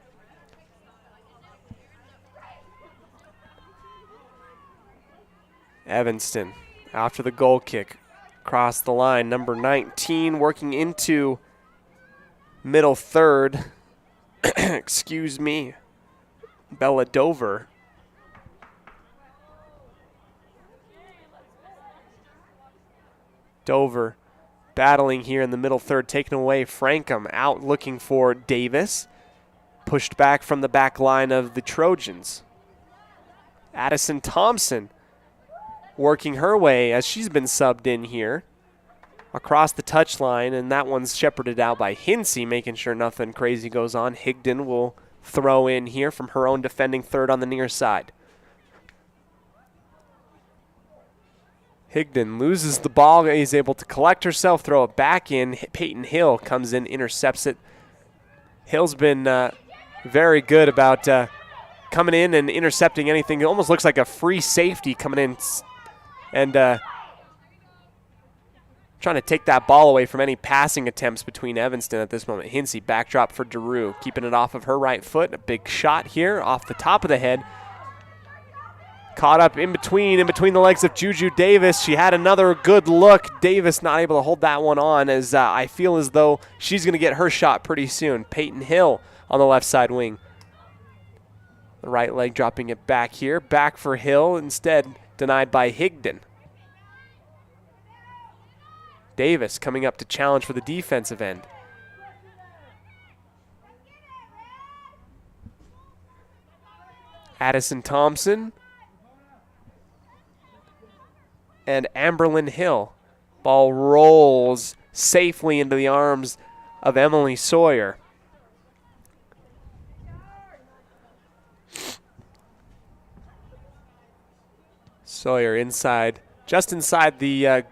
Evanston after the goal kick across the line. Number 19 working into middle third. Excuse me. Bella Dover. Dover battling here in the middle third, taken away. Frankham out looking for Davis. Pushed back from the back line of the Trojans. Addison Thompson working her way as she's been subbed in here across the touchline, and that one's shepherded out by Hinsey, making sure nothing crazy goes on. Higdon will throw in here from her own defending third on the near side. Higdon loses the ball. He's able to collect herself, throw it back in. Peyton Hill comes in, intercepts it. Hill's been very good about coming in and intercepting anything. It almost looks like a free safety coming in and trying to take that ball away from any passing attempts between Evanston at this moment. Hinsey backdrop for DeRue, keeping it off of her right foot. A big shot here off the top of the head. Caught up in between the legs of Juju Davis. She had another good look. Davis not able to hold that one on, as I feel as though she's going to get her shot pretty soon. Peyton Hill on the left side wing. The right leg dropping it back here. Back for Hill, instead denied by Higdon. Davis coming up to challenge for the defensive end. Addison Thompson and Amberlyn Hill. Ball rolls safely into the arms of Emily Sawyer. Sawyer inside, just inside the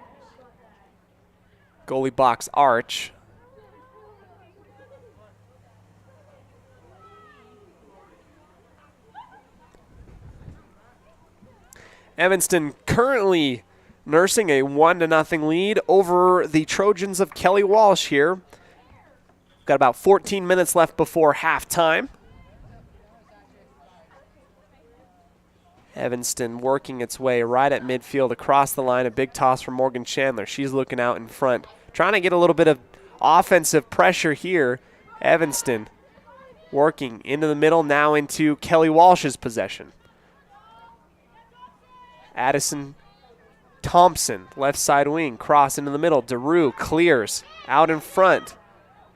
goalie box arch. Evanston currently nursing a 1-0 lead over the Trojans of Kelly Walsh here. Got about 14 minutes left before halftime. Evanston working its way right at midfield across the line. A big toss from Morgan Chandler. She's looking out in front, trying to get a little bit of offensive pressure here. Evanston working into the middle, now into Kelly Walsh's possession. Addison Thompson, left side wing, cross into the middle. DeRue clears out in front.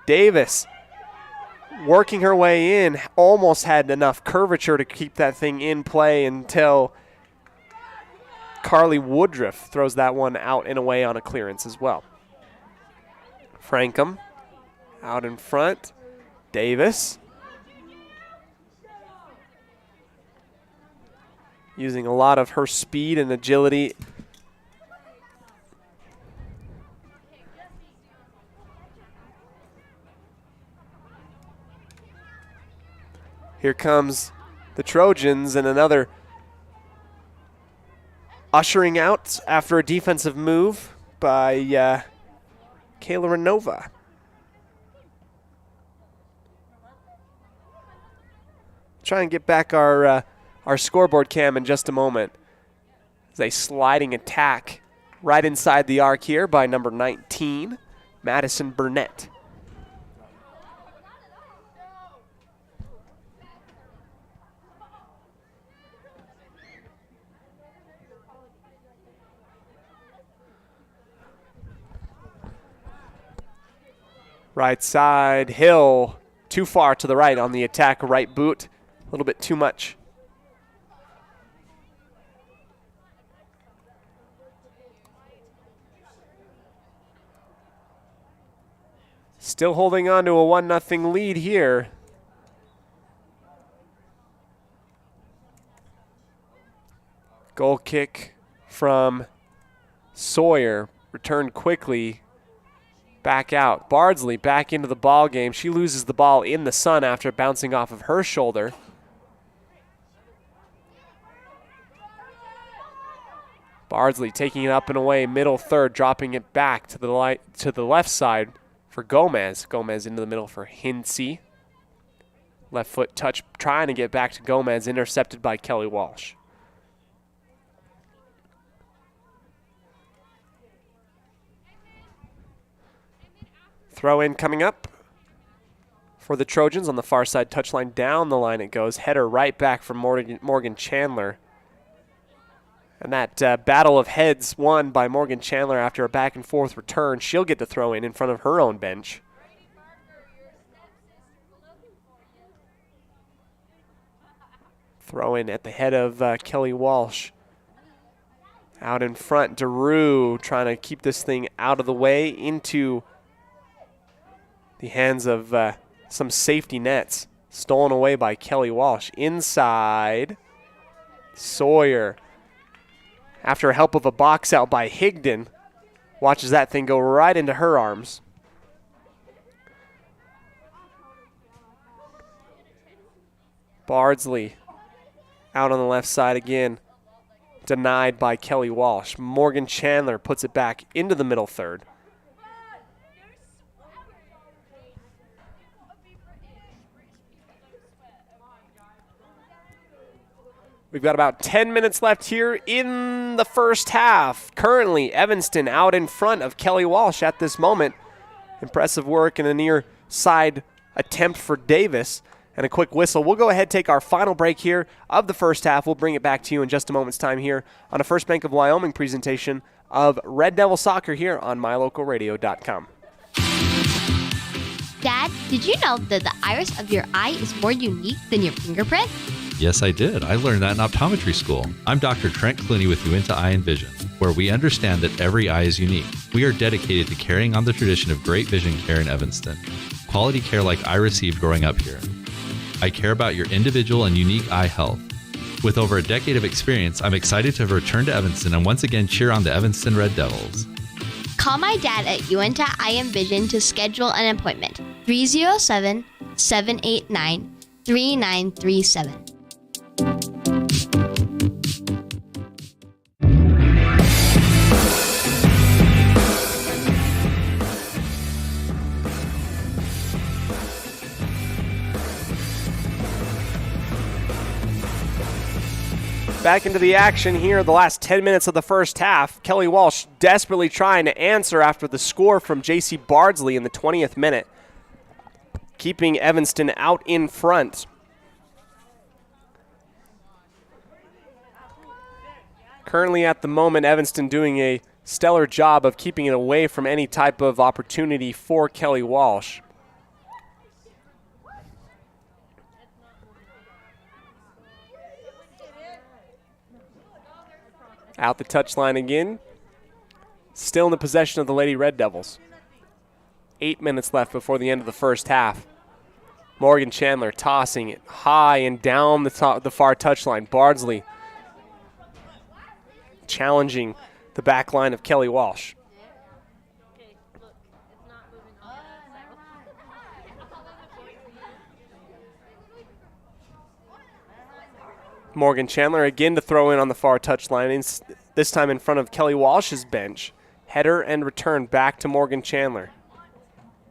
Davis working her way in, almost had enough curvature to keep that thing in play until Carly Woodruff throws that one out and away on a clearance as well. Frankham out in front. Davis using a lot of her speed and agility. Here comes the Trojans, and another ushering out after a defensive move by Kayla Renova. Try and get back our scoreboard cam in just a moment. There's a sliding attack right inside the arc here by number 19, Madison Burnett. Right side, Hill, too far to the right on the attack, right boot, a little bit too much. Still holding on to a 1-0 lead here. Goal kick from Sawyer, returned quickly. Back out. Bardsley back into the ball game. She loses the ball in the sun after bouncing off of her shoulder. Bardsley taking it up and away, middle third, dropping it back to the left side for Gomez. Gomez into the middle for Hinsey. Left foot touch, trying to get back to Gomez, intercepted by Kelly Walsh. Throw in coming up for the Trojans on the far side touchline. Down the line it goes. Header right back from Morgan Chandler. And that battle of heads won by Morgan Chandler after a back and forth return. She'll get to throw in front of her own bench. Throw in at the head of Kelly Walsh. Out in front, DeRue trying to keep this thing out of the way into the hands of some safety nets. Stolen away by Kelly Walsh. Inside, Sawyer, after help of a box out by Higdon, watches that thing go right into her arms. Bardsley out on the left side again. Denied by Kelly Walsh. Morgan Chandler puts it back into the middle third. We've got about 10 minutes left here in the first half. Currently, Evanston out in front of Kelly Walsh at this moment. Impressive work and a near side attempt for Davis. And a quick whistle. We'll go ahead and take our final break here of the first half. We'll bring it back to you in just a moment's time here on a First Bank of Wyoming presentation of Red Devil Soccer here on MyLocalRadio.com. Dad, did you know that the iris of your eye is more unique than your fingerprint? Yes, I did. I learned that in optometry school. I'm Dr. Trent Clooney with Uinta Eye and Vision, where we understand that every eye is unique. We are dedicated to carrying on the tradition of great vision care in Evanston. Quality care like I received growing up here. I care about your individual and unique eye health. With over a decade of experience, I'm excited to have returned to Evanston and once again cheer on the Evanston Red Devils. Call my dad at Uinta Eye and Vision to schedule an appointment. 307-789-3937. Back into the action here, the last 10 minutes of the first half. Kelly Walsh desperately trying to answer after the score from J.C. Bardsley in the 20th minute, keeping Evanston out in front. Currently at the moment, Evanston doing a stellar job of keeping it away from any type of opportunity for Kelly Walsh. Out the touchline again. Still in the possession of the Lady Red Devils. 8 minutes left before the end of the first half. Morgan Chandler tossing it high and down the far touchline. Bardsley challenging the back line of Kelly Walsh. Morgan Chandler again to throw in on the far touchline, this time in front of Kelly Walsh's bench. Header and return back to Morgan Chandler.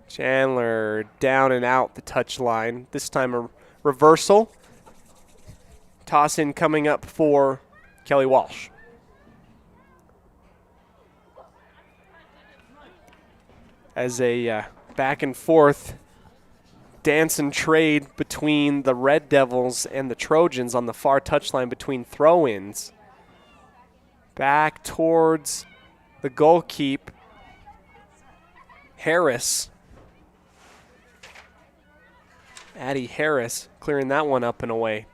Chandler down and out the touchline. This time a reversal. Toss in coming up for Kelly Walsh. As a back and forth dance and trade between the Red Devils and the Trojans on the far touchline between throw-ins. Back towards the goalkeep. Harris. Addie Harris clearing that one up and away.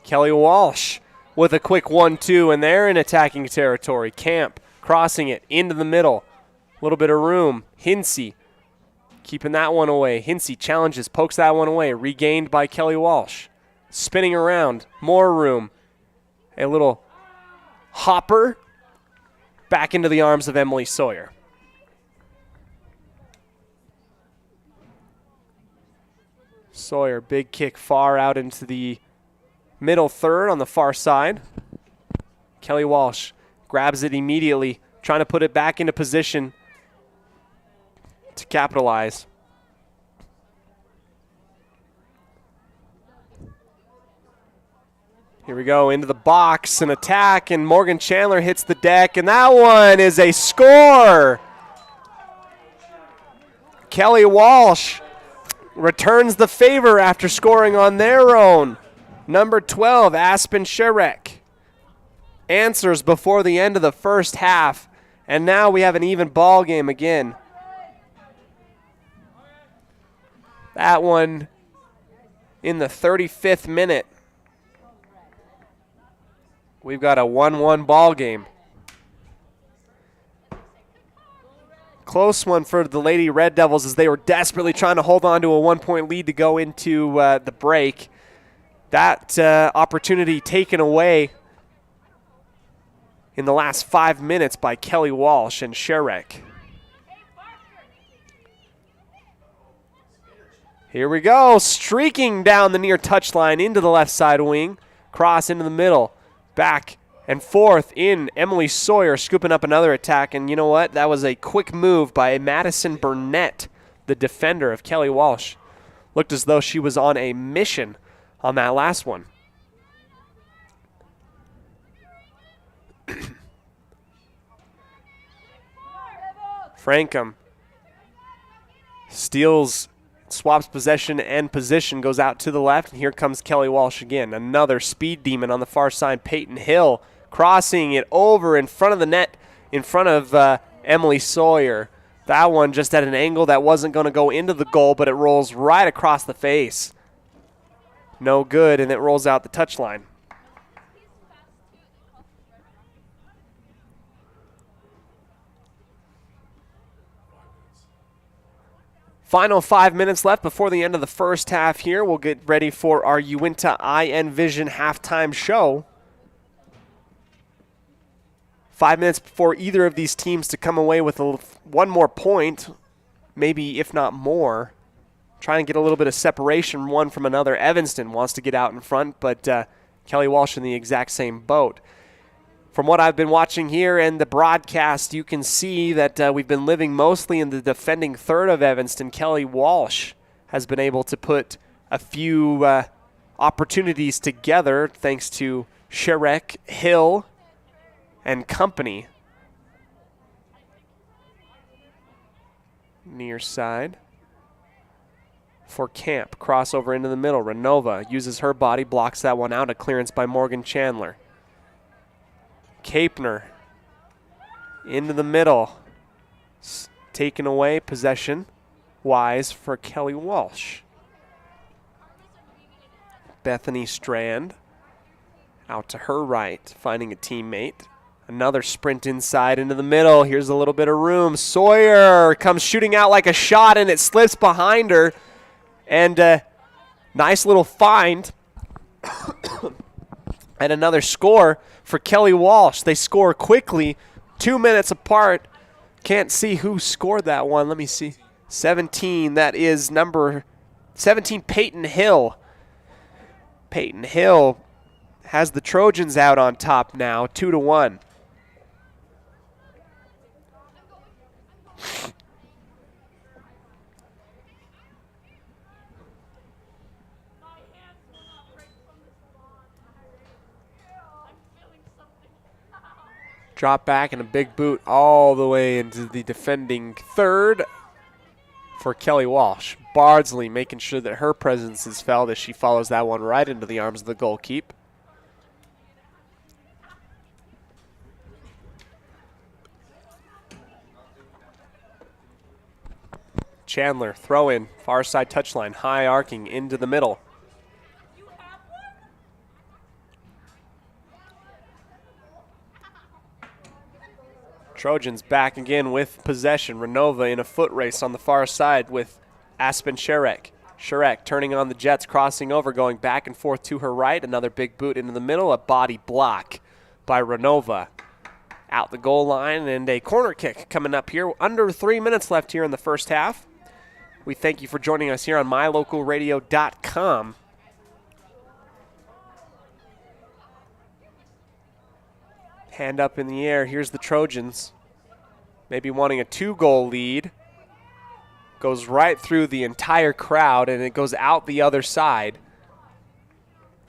Kelly Walsh with a quick 1-2, and they're in attacking territory. Camp crossing it into the middle. A little bit of room. Hinsey keeping that one away. Hinsey challenges, pokes that one away. Regained by Kelly Walsh. Spinning around. More room. A little hopper. Back into the arms of Emily Sawyer. Sawyer, big kick far out into the middle third on the far side. Kelly Walsh grabs it immediately, trying to put it back into position to capitalize. Here we go, into the box, an attack, and Morgan Chandler hits the deck, and that one is a score! Kelly Walsh returns the favor after scoring on their own. Number 12, Aspen Sherek, answers before the end of the first half, and now we have an even ball game again. That one in the 35th minute. We've got a 1-1 ball game. Close one for the Lady Red Devils as they were desperately trying to hold on to a 1-point lead to go into the break. That opportunity taken away in the last 5 minutes by Kelly Walsh and Sherek. Here we go, streaking down the near touchline into the left side wing. Cross into the middle, back and forth in. Emily Sawyer scooping up another attack, and you know what? That was a quick move by Madison Burnett, the defender of Kelly Walsh. Looked as though she was on a mission on that last one. Frankham steals, swaps possession and position, goes out to the left, and here comes Kelly Walsh again. Another speed demon on the far side. Peyton Hill crossing it over in front of the net, in front of Emily Sawyer. That one just at an angle that wasn't going to go into the goal, but it rolls right across the face. No good, and it rolls out the touchline. Final 5 minutes left before the end of the first half here. We'll get ready for our Uinta IN Vision halftime show. 5 minutes before either of these teams to come away with one more point, maybe if not more. Try and get a little bit of separation one from another. Evanston wants to get out in front, but Kelly Walsh in the exact same boat. From what I've been watching here and the broadcast, you can see that we've been living mostly in the defending third of Evanston. Kelly Walsh has been able to put a few opportunities together thanks to Sherek, Hill, and company. Near side for Camp. Crossover into the middle. Renova uses her body, blocks that one out. A clearance by Morgan Chandler. Capner into the middle. Taken away, possession wise for Kelly Walsh. Bethany Strand out to her right, finding a teammate. Another sprint inside into the middle. Here's a little bit of room. Sawyer comes shooting out like a shot, and it slips behind her. And nice little find. And another score for Kelly Walsh. They score quickly, 2 minutes apart. Can't see who scored that one. Let me see. 17, that is number 17, Peyton Hill. Peyton Hill has the Trojans out on top now, 2-1. Drop back and a big boot all the way into the defending third for Kelly Walsh. Bardsley making sure that her presence is felt as she follows that one right into the arms of the goalkeep. Chandler, throw in, far side touchline, high arcing into the middle. Trojans back again with possession. Renova in a foot race on the far side with Aspen Sherek. Sherek turning on the Jets, crossing over, going back and forth to her right. Another big boot into the middle, a body block by Renova. Out the goal line, and a corner kick coming up here. Under 3 minutes left here in the first half. We thank you for joining us here on mylocalradio.com. Hand up in the air. Here's the Trojans. Maybe wanting a 2-goal lead. Goes right through the entire crowd, and it goes out the other side.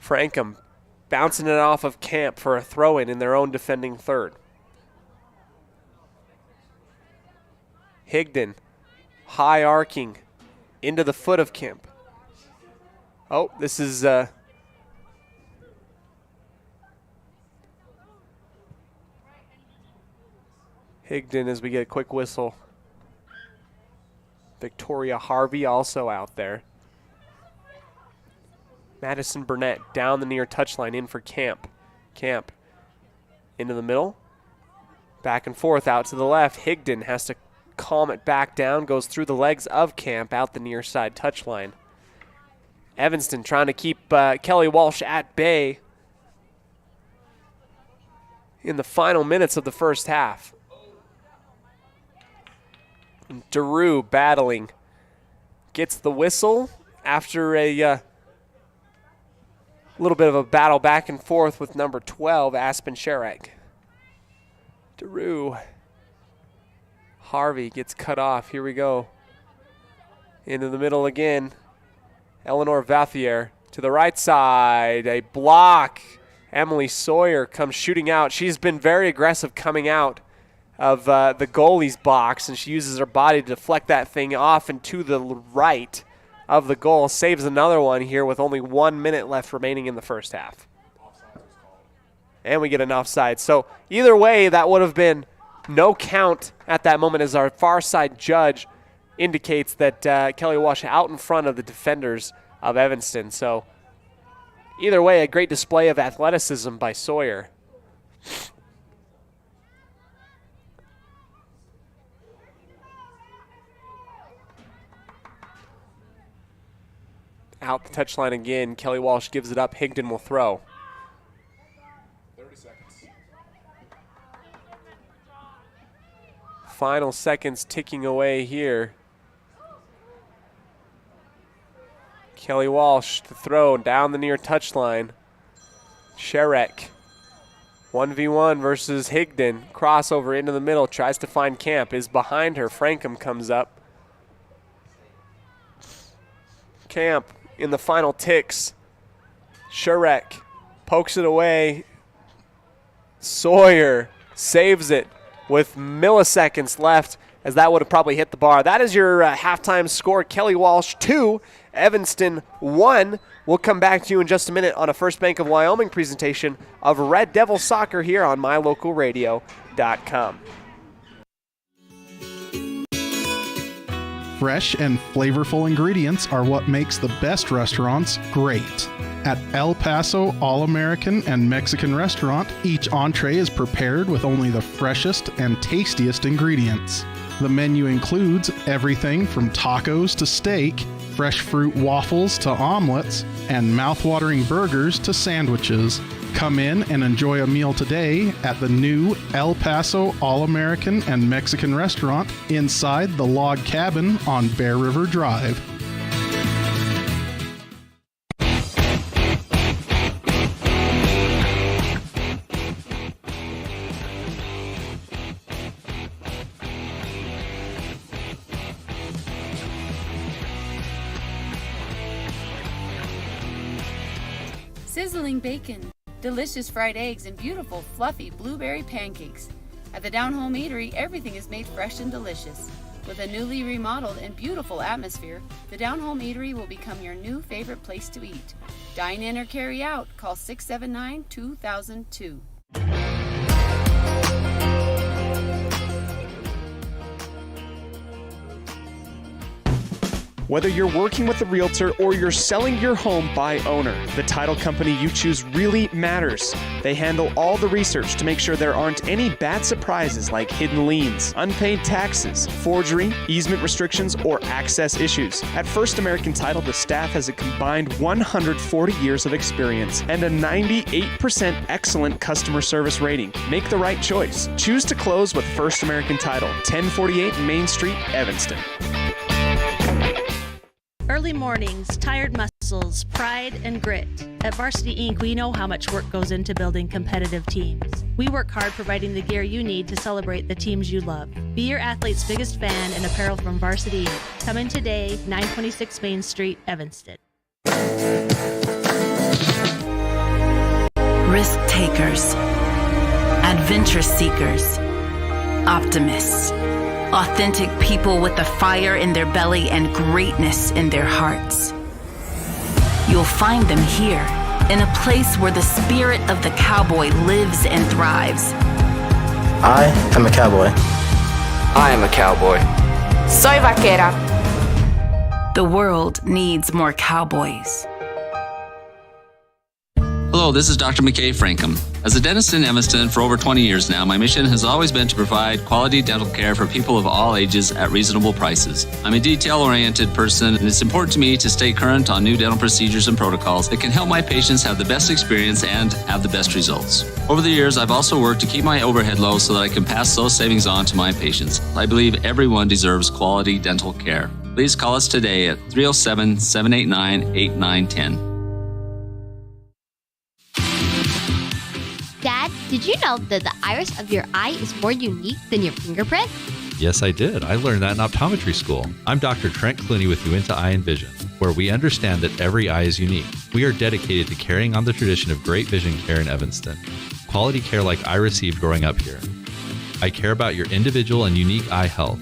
Frankham bouncing it off of Camp for a throw-in in their own defending third. Higdon, high arcing into the foot of Camp. Oh, this is Higdon as we get a quick whistle. Victoria Harvey also out there. Madison Burnett down the near touchline in for Camp. Camp into the middle. Back and forth out to the left. Higdon has to calm it back down. Goes through the legs of Camp out the near side touchline. Evanston trying to keep Kelly Walsh at bay in the final minutes of the first half. Daru battling. Gets the whistle after a little bit of a battle back and forth with number 12, Aspen Sherek. Daru. Harvey gets cut off. Here we go. Into the middle again. Eleanor Vathier to the right side. A block. Emily Sawyer comes shooting out. She's been very aggressive coming out of the goalie's box, and she uses her body to deflect that thing off and to the right of the goal. Saves another one here with only 1 minute left remaining in the first half. And we get an offside. So either way, that would have been no count at that moment, as our far side judge indicates that Kelly Walsh out in front of the defenders of Evanston. So either way, a great display of athleticism by Sawyer. Out the touchline again. Kelly Walsh gives it up. Higdon will throw. 30 seconds. Final seconds ticking away here. Kelly Walsh to throw down the near touchline. Sherek. 1v1 versus Higdon. Crossover into the middle. Tries to find Camp. Is behind her. Frankham comes up. Camp in the final ticks. Sherek pokes it away. Sawyer saves it with milliseconds left, as that would have probably hit the bar. That is your halftime score. Kelly Walsh 2, Evanston 1. We'll come back to you in just a minute on a First Bank of Wyoming presentation of Red Devil Soccer here on mylocalradio.com. Fresh and flavorful ingredients are what makes the best restaurants great. At El Paso All-American and Mexican Restaurant, each entree is prepared with only the freshest and tastiest ingredients. The menu includes everything from tacos to steak, fresh fruit waffles to omelets, and mouth-watering burgers to sandwiches. Come in and enjoy a meal today at the new El Paso All-American and Mexican Restaurant inside the log cabin on Bear River Drive. Sizzling bacon, delicious fried eggs, and beautiful fluffy blueberry pancakes. At the Down Home Eatery, everything is made fresh and delicious. With a newly remodeled and beautiful atmosphere, the Down Home Eatery will become your new favorite place to eat. Dine in or carry out. Call 679-2002. Whether you're working with a realtor or you're selling your home by owner, the title company you choose really matters. They handle all the research to make sure there aren't any bad surprises like hidden liens, unpaid taxes, forgery, easement restrictions, or access issues. At First American Title, the staff has a combined 140 years of experience and a 98% excellent customer service rating. Make the right choice. Choose to close with First American Title, 1048 Main Street, Evanston. Early mornings, tired muscles, pride, and grit. At Varsity Inc., we know how much work goes into building competitive teams. We work hard providing the gear you need to celebrate the teams you love. Be your athlete's biggest fan in apparel from Varsity Inc. Come in today, 926 Main Street, Evanston. Risk takers, adventure seekers, optimists. Authentic people with the fire in their belly and greatness in their hearts. You'll find them here, in a place where the spirit of the cowboy lives and thrives. I am a cowboy. I am a cowboy. Soy vaquera. The world needs more cowboys. Hello, this is Dr. McKay Frankham. As a dentist in Evanston for over 20 years now, my mission has always been to provide quality dental care for people of all ages at reasonable prices. I'm a detail-oriented person, and it's important to me to stay current on new dental procedures and protocols that can help my patients have the best experience and have the best results. Over the years, I've also worked to keep my overhead low so that I can pass those savings on to my patients. I believe everyone deserves quality dental care. Please call us today at 307-789-8910. Dad, did you know that the iris of your eye is more unique than your fingerprint? Yes, I did. I learned that in optometry school. I'm Dr. Trent Clooney with Uinta Eye and Vision, where we understand that every eye is unique. We are dedicated to carrying on the tradition of great vision care in Evanston. Quality care like I received growing up here. I care about your individual and unique eye health.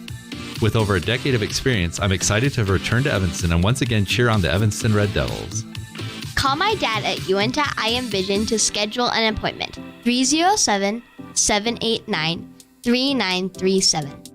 With over a decade of experience, I'm excited to return to Evanston and once again cheer on the Evanston Red Devils. Call my dad at Uinta Eye and Vision to schedule an appointment. 307-789-3937.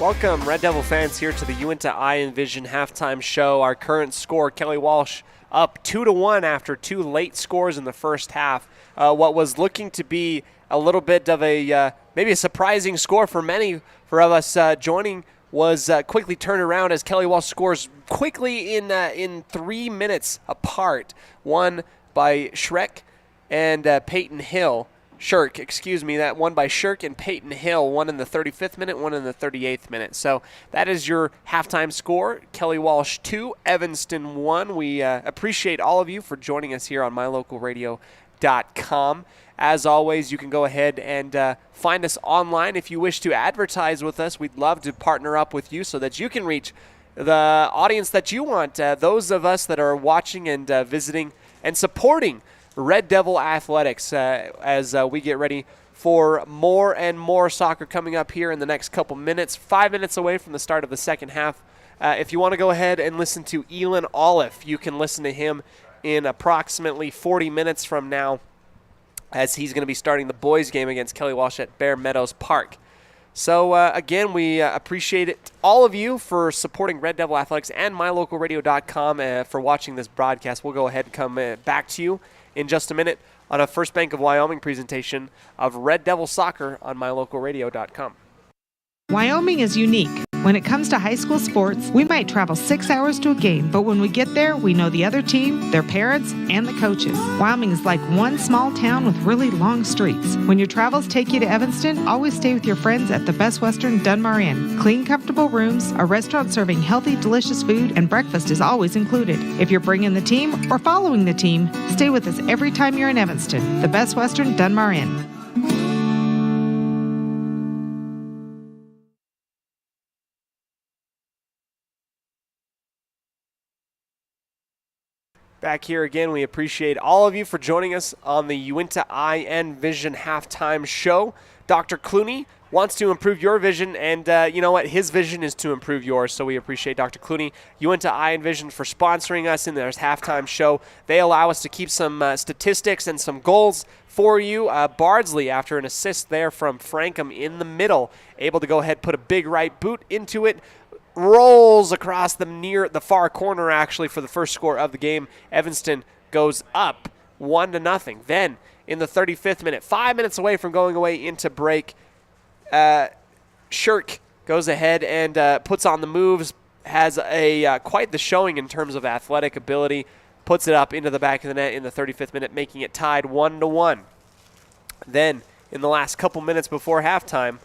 Welcome, Red Devil fans, here to the Uinta Eye and Vision halftime show. Our current score, Kelly Walsh up 2-1 after two late scores in the first half. What was looking to be a little bit of a maybe a surprising score for many for us joining was quickly turned around as Kelly Walsh scores quickly in 3 minutes apart. One by Shirk and Peyton Hill. That one by Shirk and Peyton Hill, one in the 35th minute, one in the 38th minute. So that is your halftime score. Kelly Walsh 2, Evanston 1. We appreciate all of you for joining us here on mylocalradio.com. reddevilsoccer.com. As always, you can go ahead and find us online. If you wish to advertise with us, we'd love to partner up with you so that you can reach the audience that you want, those of us that are watching and visiting and supporting Red Devil Athletics as we get ready for more and more soccer coming up here in the next couple minutes. 5 minutes away from the start of the second half. If you want to go ahead and listen to Elon Olive, you can listen to him in approximately 40 minutes from now, as he's going to be starting the boys' game against Kelly Walsh at Bear Meadows Park. So, again, we appreciate it, all of you for supporting Red Devil Athletics and MyLocalRadio.com for watching this broadcast. We'll go ahead and come back to you in just a minute on a First Bank of Wyoming presentation of Red Devil Soccer on MyLocalRadio.com. Wyoming is unique. When it comes to high school sports, we might travel 6 hours to a game, but when we get there, we know the other team, their parents, and the coaches. Wyoming is like one small town with really long streets. When your travels take you to Evanston, always stay with your friends at the Best Western Dunmar Inn. Clean, comfortable rooms, a restaurant serving healthy, delicious food, and breakfast is always included. If you're bringing the team or following the team, stay with us every time you're in Evanston. The Best Western Dunmar Inn. Back here again, we appreciate all of you for joining us on the Uinta Eye and Vision halftime show. Dr. Clooney wants to improve your vision, and you know what? His vision is to improve yours, so we appreciate Dr. Clooney, Uinta Eye and Vision, for sponsoring us in their halftime show. They allow us to keep some statistics and some goals for you. Bardsley, after an assist there from Frankham in the middle, able to go ahead, put a big right boot into it, rolls across the far corner, actually, for the first score of the game. Evanston goes up 1-0. Then in the 35th minute, 5 minutes away from going away into break, Shirk goes ahead and puts on the moves, has a quite the showing in terms of athletic ability, puts it up into the back of the net in the 35th minute, making it tied 1-1. Then in the last couple minutes before halftime,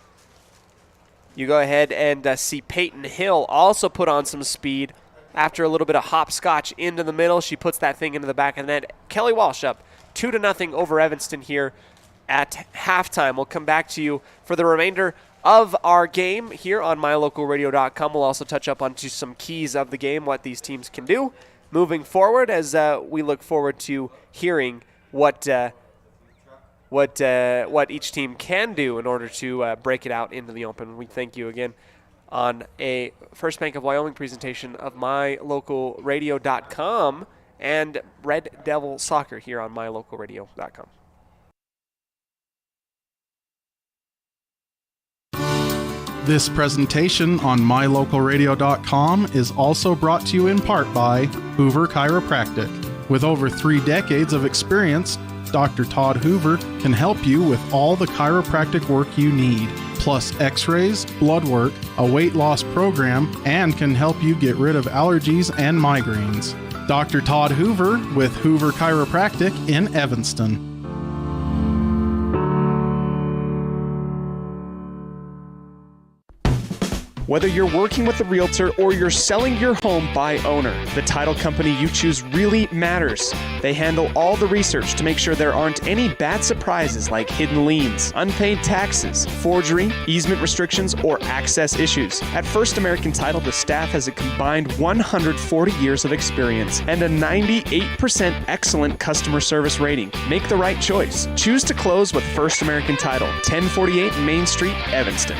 you go ahead and see Peyton Hill also put on some speed. After a little bit of hopscotch into the middle, she puts that thing into the back of the net. Kelly Walsh up 2-0 over Evanston here at halftime. We'll come back to you for the remainder of our game here on MyLocalRadio.com. We'll also touch up onto some keys of the game, what these teams can do moving forward, as we look forward to hearing what each team can do in order to break it out into the open. We thank you again on a First Bank of Wyoming presentation of MyLocalRadio.com and Red Devil Soccer here on MyLocalRadio.com. This presentation on MyLocalRadio.com is also brought to you in part by Hoover Chiropractic. With over 3 decades of experience, Dr. Todd Hoover can help you with all the chiropractic work you need, plus x-rays, blood work, a weight loss program, and can help you get rid of allergies and migraines. Dr. Todd Hoover with Hoover Chiropractic in Evanston. Whether you're working with a realtor or you're selling your home by owner, the title company you choose really matters. They handle all the research to make sure there aren't any bad surprises like hidden liens, unpaid taxes, forgery, easement restrictions, or access issues. At First American Title, the staff has a combined 140 years of experience and a 98% excellent customer service rating. Make the right choice. Choose to close with First American Title, 1048 Main Street, Evanston.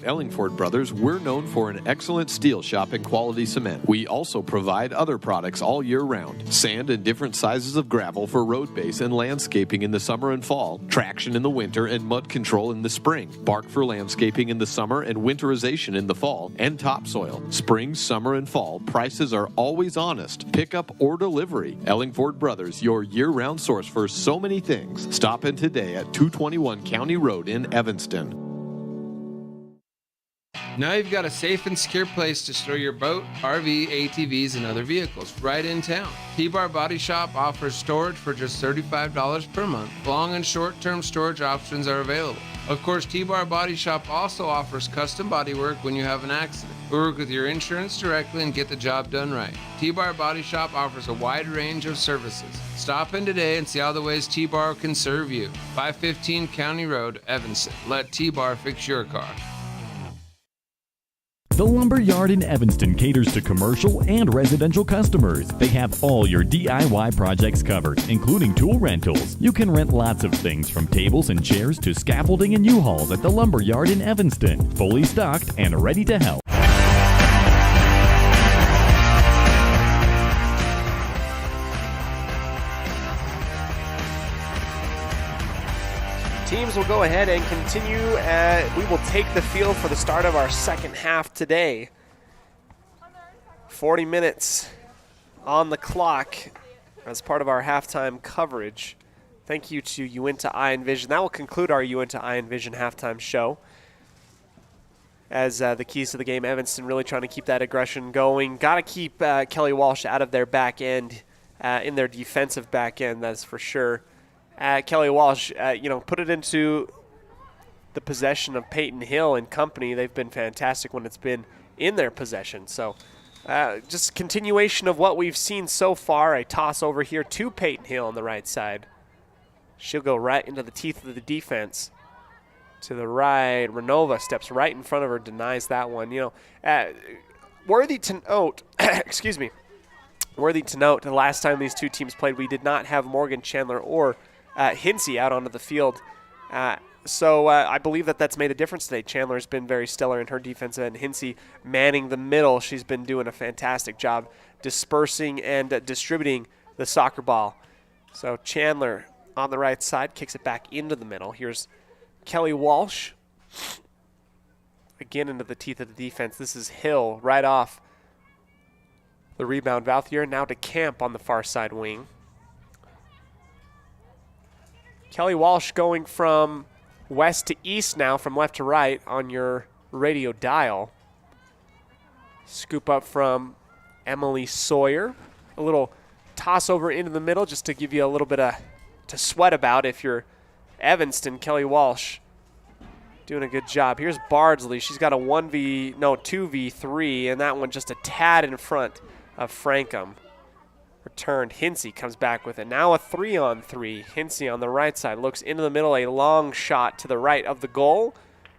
Ellingford Brothers, we're known for an excellent steel shop and quality cement. We also provide other products all year round. Sand and different sizes of gravel for road base and landscaping in the summer and fall. Traction in the winter and mud control in the spring. Bark for landscaping in the summer and winterization in the fall. And topsoil. Spring, summer, and fall. Prices are always honest. Pickup or delivery. Ellingford Brothers, your year-round source for so many things. Stop in today at 221 County Road in Evanston. Now you've got a safe and secure place to store your boat, RV, ATVs, and other vehicles right in town. T-Bar Body Shop offers storage for just $35 per month. Long and short-term storage options are available. Of course, T-Bar Body Shop also offers custom body work when you have an accident. We work with your insurance directly and get the job done right. T-Bar Body Shop offers a wide range of services. Stop in today and see all the ways T-Bar can serve you. 515 County Road, Evanston. Let T-Bar fix your car. The Lumber Yard in Evanston caters to commercial and residential customers. They have all your DIY projects covered, including tool rentals. You can rent lots of things from tables and chairs to scaffolding and U-Hauls at the Lumber Yard in Evanston. Fully stocked and ready to help. Teams will go ahead and continue. We will take the field for the start of our second half today. 40 minutes on the clock as part of our halftime coverage. Thank you to Uinta Eye and Vision. That will conclude our Uinta Eye and Vision halftime show. As the keys to the game, Evanston really trying to keep that aggression going. Got to keep Kelly Walsh out of their back end, in their defensive back end, that's for sure. Kelly Walsh, put it into the possession of Peyton Hill and company. They've been fantastic when it's been in their possession. So just continuation of what we've seen so far. A toss over here to Peyton Hill on the right side. She'll go right into the teeth of the defense. To the right, Renova steps right in front of her, denies that one. Worthy to note, excuse me, worthy to note, the last time these two teams played, we did not have Morgan Chandler or Hinsey out onto the field. So I believe that's made a difference today. Chandler's been very stellar in her defense, and Hinsey manning the middle. She's been doing a fantastic job dispersing and distributing the soccer ball. So Chandler on the right side kicks it back into the middle. Here's Kelly Walsh. Again into the teeth of the defense. This is Hill right off the rebound. Valthier now to Camp on the far side wing. Kelly Walsh going from west to east now, from left to right on your radio dial. Scoop up from Emily Sawyer. A little toss over into the middle just to give you a little bit to sweat about if you're Evanston. Kelly Walsh doing a good job. Here's Bardsley. She's got a 2v3, and that one just a tad in front of Frankham. Returned. Hinsey comes back with it. Now a 3-on-3. Hinsey on the right side looks into the middle. A long shot to the right of the goal.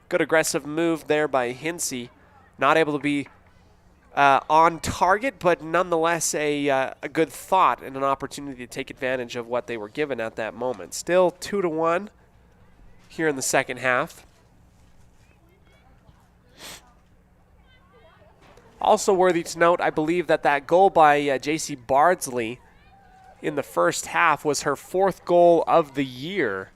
Good aggressive move there by Hinsey. Not able to be on target, but nonetheless a good thought and an opportunity to take advantage of what they were given at that moment. Still 2-1 here in the second half. Also worthy to note, I believe that goal by J.C. Bardsley in the first half was her 4th goal of the year.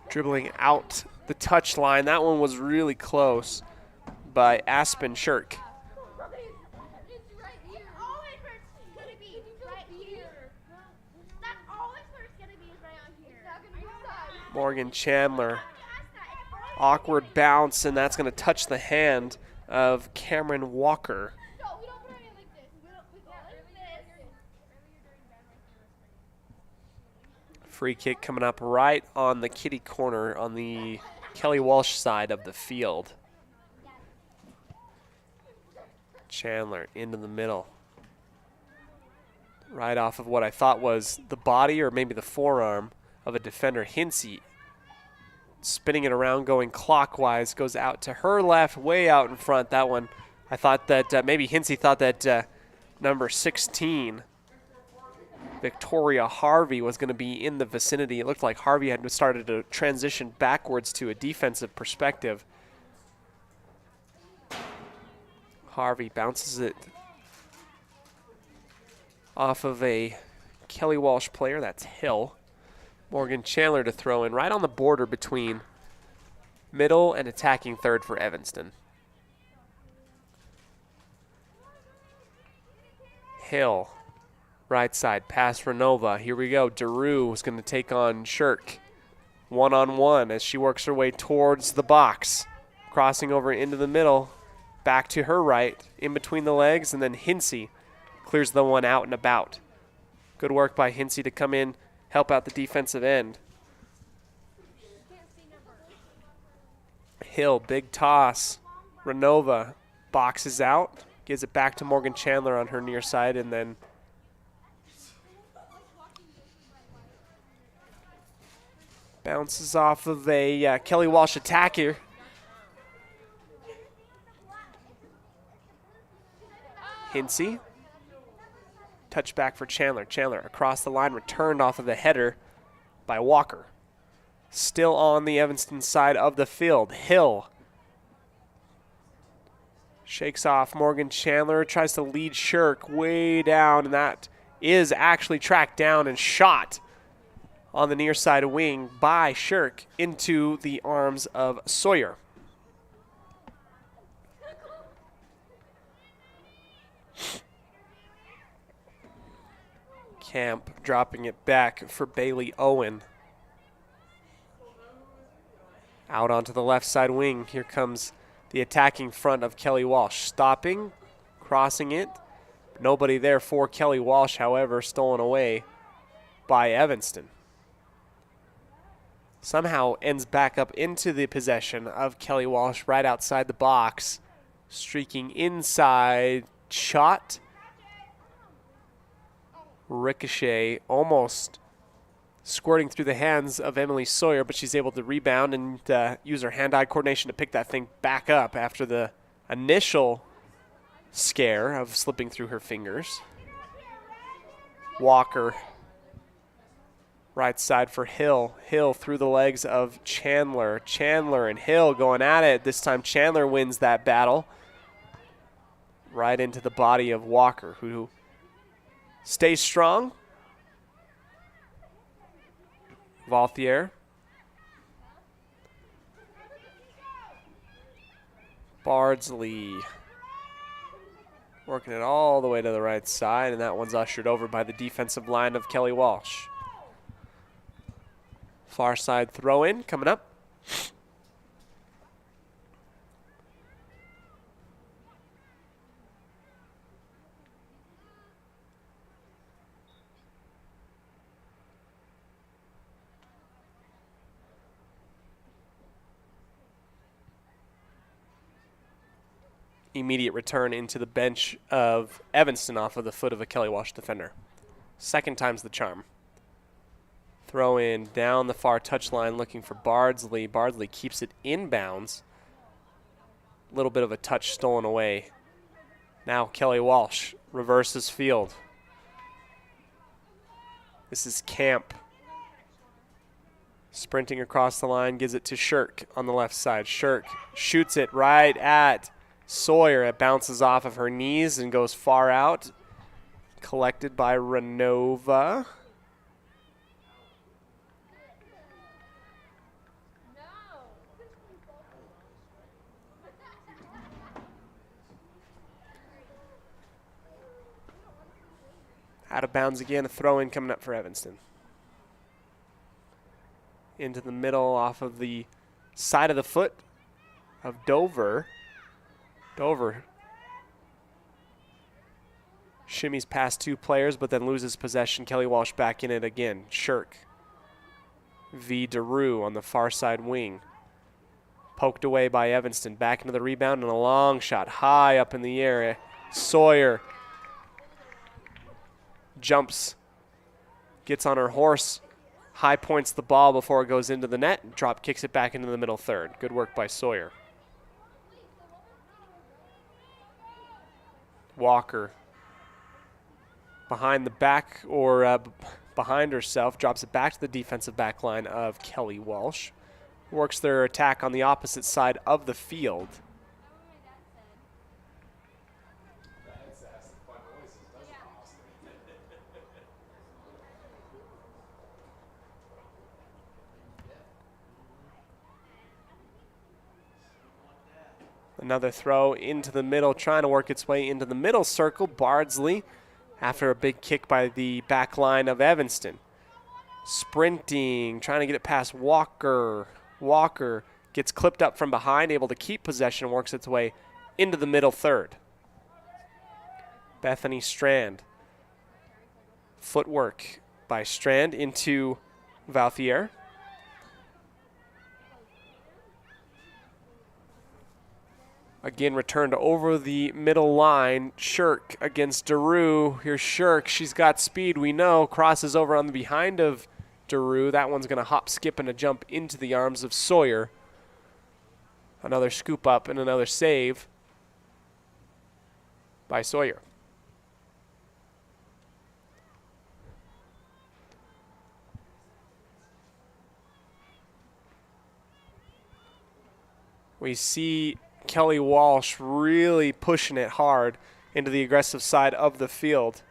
Dribbling out the touchline. That one was really close by Aspen Shirk. Morgan Chandler. Awkward bounce, and that's going to touch the hand of Cameron Walker. Free kick coming up right on the kitty corner on the Kelly Walsh side of the field. Chandler into the middle. Right off of what I thought was the body or maybe the forearm of a defender. Hinsey spinning it around, going clockwise, goes out to her left, way out in front. That one, I thought that maybe Hinsey thought that number 16, Victoria Harvey, was going to be in the vicinity. It looked like Harvey had started to transition backwards to a defensive perspective. Harvey bounces it off of a Kelly Walsh player. That's Hill. Morgan Chandler to throw in right on the border between middle and attacking third for Evanston. Hill, right side, pass Renova. Here we go. Daru is going to take on Shirk. 1-on-1 as she works her way towards the box. Crossing over into the middle, back to her right, in between the legs, and then Hinsey clears the one out and about. Good work by Hinsey to come in, help out the defensive end. Hill, big toss. Renova boxes out, gives it back to Morgan Chandler on her near side, and then bounces off of a Kelly Walsh attack here. Hinsey. Touchback for Chandler. Chandler across the line, returned off of the header by Walker. Still on the Evanston side of the field. Hill shakes off Morgan Chandler, tries to lead Shirk way down, and that is actually tracked down and shot on the near side wing by Shirk into the arms of Sawyer. Camp dropping it back for Bailey Owen. Out onto the left side wing. Here comes the attacking front of Kelly Walsh. Stopping, crossing it. Nobody there for Kelly Walsh, however, stolen away by Evanston. Somehow ends back up into the possession of Kelly Walsh right outside the box. Streaking inside, shot. Ricochet almost squirting through the hands of Emily Sawyer, but she's able to rebound and use her hand-eye coordination to pick that thing back up after the initial scare of slipping through her fingers. Walker, right side for Hill. Hill through the legs of Chandler. Chandler and Hill going at it. This time Chandler wins that battle. Right into the body of Walker, who stays strong. Vauthier. Bardsley working it all the way to the right side, and that one's ushered over by the defensive line of Kelly Walsh. Far side throw in coming up. Immediate return into the bench of Evanston off of the foot of a Kelly Walsh defender. Second time's the charm. Throw in down the far touchline looking for Bardsley. Bardsley keeps it inbounds. A little bit of a touch stolen away. Now Kelly Walsh reverses field. This is Camp. Sprinting across the line, gives it to Shirk on the left side. Shirk shoots it right at Sawyer. It bounces off of her knees and goes far out. Collected by Renova. Out of bounds again, a throw in coming up for Evanston. Into the middle off of the side of the foot of Dover. Dover shimmies past two players, but then loses possession. Kelly Walsh back in it again. Shirk v. DeRue on the far side wing. Poked away by Evanston. Back into the rebound and a long shot high up in the air. Sawyer jumps, gets on her horse, high points the ball before it goes into the net. Drop kicks it back into the middle third. Good work by Sawyer. Walker behind the back or behind herself, drops it back to the defensive back line of Kelly Walsh. Works their attack on the opposite side of the field. Another throw into the middle, trying to work its way into the middle circle. Bardsley, after a big kick by the back line of Evanston. sprinting, trying to get it past Walker. Walker gets clipped up from behind, able to keep possession, works its way into the middle third. Bethany Strand. Footwork by Strand into Valthier. Again, returned over the middle line. Shirk against Daru. Here's Shirk. She's got speed, we know. Crosses over on the behind of Daru. That one's going to hop, skip, and a jump into the arms of Sawyer. Another scoop up and another save by Sawyer. We see Kelly Walsh really pushing it hard into the aggressive side of the field.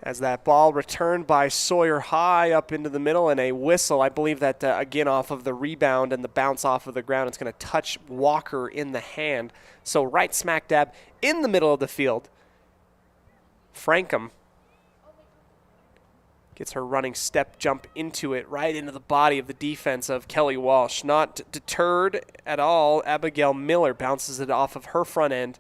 As that ball returned by Sawyer high up into the middle, and a whistle. I believe that, again, off of the rebound and the bounce off of the ground, it's going to touch Walker in the hand. So right smack dab in the middle of the field. Frankham gets her running step jump into it, right into the body of the defense of Kelly Walsh. Not deterred at all, Abigail Miller bounces it off of her front end,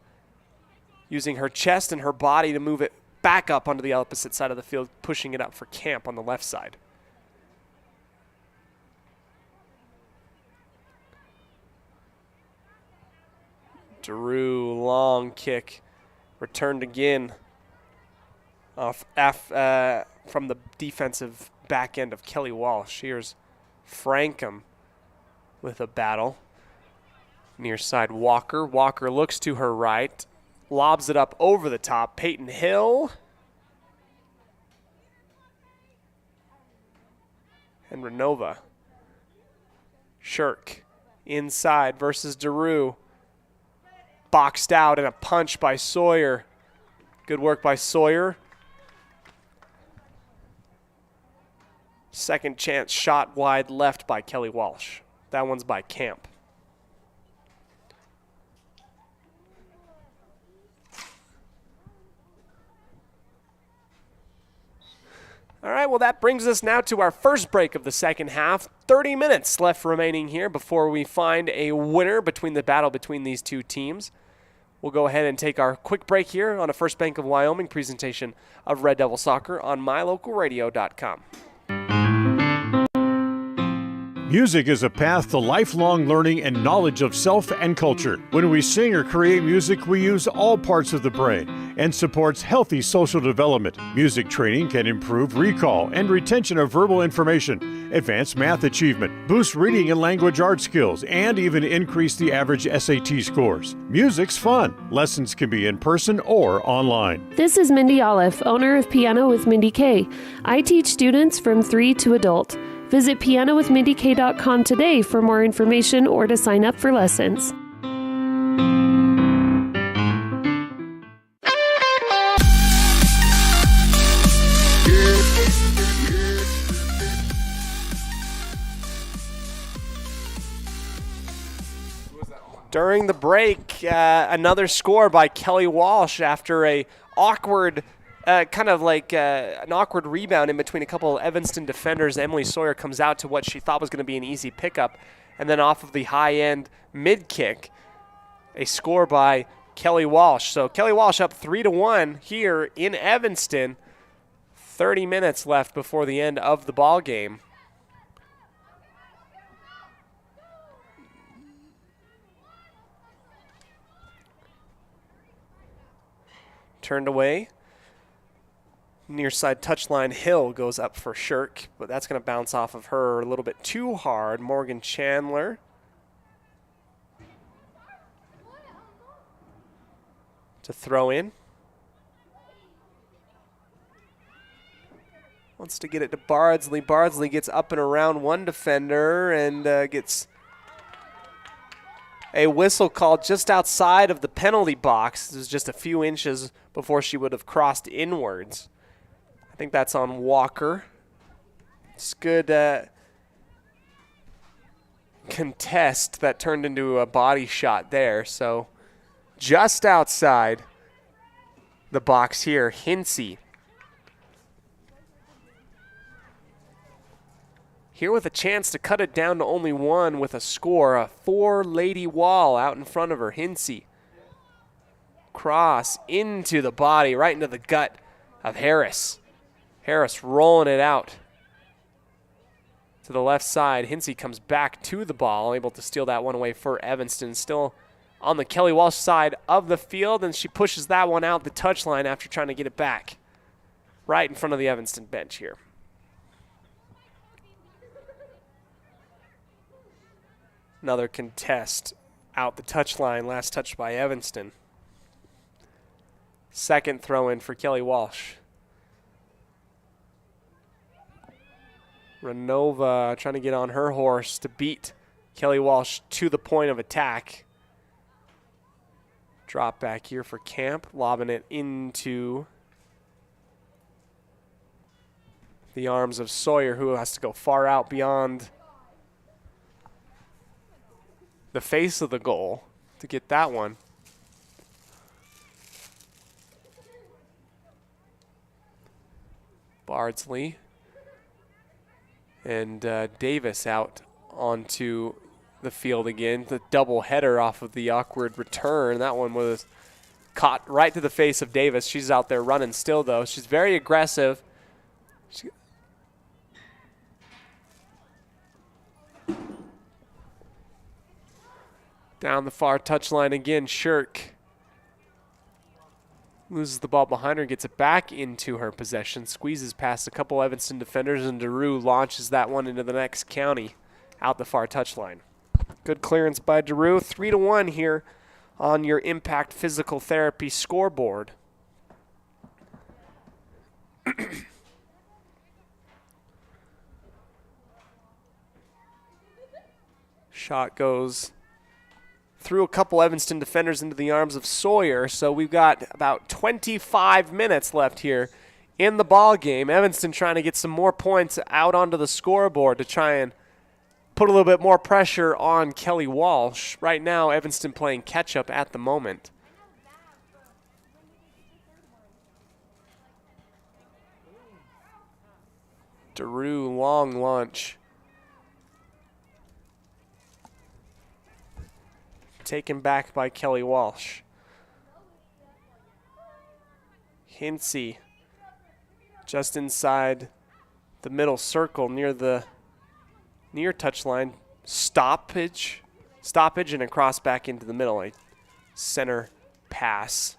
using her chest and her body to move it back up onto the opposite side of the field, pushing it up for Camp on the left side. Daru, long kick, returned again off from the defensive back end of Kelly Walsh. Here's Frankham with a battle. Near side Walker. Walker looks to her right, lobs it up over the top. Peyton Hill. And Renova. Shirk inside versus Daru. Boxed out and a punch by Sawyer. Good work by Sawyer. Second chance shot wide left by Kelly Walsh. That one's by Camp. All right, well, that brings us now to our first break of the second half. 30 minutes left remaining here before we find a winner between the battle between these two teams. We'll go ahead and take our quick break here on a First Bank of Wyoming presentation of Red Devil Soccer on mylocalradio.com. Music is a path to lifelong learning and knowledge of self and culture. When we sing or create music, we use all parts of the brain and supports healthy social development. Music training can improve recall and retention of verbal information, advance math achievement, boost reading and language art skills, and even increase the average SAT scores. Music's fun. Lessons can be in person or online. This is Mindy Olive, owner of Piano with Mindy K. I teach students from 3 to adult. Visit pianowithmindyk.com today for more information or to sign up for lessons. During the break, another score by Kelly Walsh after a awkward an awkward rebound in between a couple of Evanston defenders. Emily Sawyer comes out to what she thought was going to be an easy pickup, and then off of the high-end mid-kick, a score by Kelly Walsh. So Kelly Walsh up 3-1 here in Evanston. 30 minutes left before the end of the ball game. Turned away. Near side touchline, Hill goes up for Shirk, but that's going to bounce off of her a little bit too hard. Morgan Chandler. To throw in. Wants to get it to Bardsley. Bardsley gets up and around one defender and gets a whistle called just outside of the penalty box. It was just a few inches before she would have crossed inwards. I think that's on Walker. It's good contest that turned into a body shot there. So just outside. the box here. Hinsey. Here with a chance to cut it down to only one with a score. A 4-lady wall out in front of her. Hinsey. Cross into the body, right into the gut of Harris. Harris rolling it out to the left side. Hinsey comes back to the ball, able to steal that one away for Evanston. Still on the Kelly Walsh side of the field, and she pushes that one out the touchline after trying to get it back right in front of the Evanston bench here. Another contest out the touchline, last touched by Evanston. Second throw in for Kelly Walsh. Renova trying to get on her horse to beat Kelly Walsh to the point of attack. Drop back here for Camp, lobbing it into the arms of Sawyer, who has to go far out beyond the face of the goal to get that one. Bardsley and Davis out onto the field again. The double header off of the awkward return. That one was caught right to the face of Davis. She's out there running still, though. She's very aggressive. Down the far touchline again, Shirk loses the ball behind her, gets it back into her possession, squeezes past a couple Evanston defenders, and DeRue launches that one into the next county out the far touchline. Good clearance by DeRue. 3-1 here on your Impact Physical Therapy scoreboard. Shot goes through a couple Evanston defenders into the arms of Sawyer. So we've got about 25 minutes left here in the ball game. Evanston trying to get some more points out onto the scoreboard to try and put a little bit more pressure on Kelly Walsh. Right now, Evanston playing catch-up at the moment. DeRue, long launch. Taken back by Kelly Walsh. Hinsey just inside the middle circle near touchline. Stoppage and a cross back into the middle. A center pass.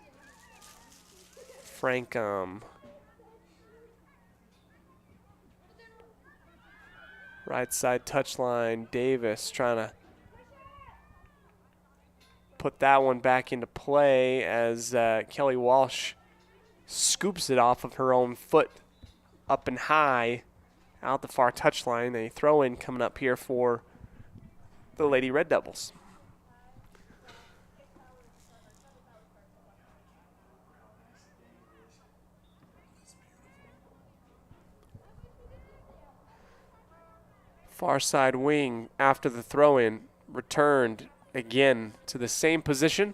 Frankum. Right side touchline. Davis trying to put that one back into play as Kelly Walsh scoops it off of her own foot up and high out the far touchline. A throw-in coming up here for the Lady Red Devils. Far side wing after the throw-in, returned again to the same position.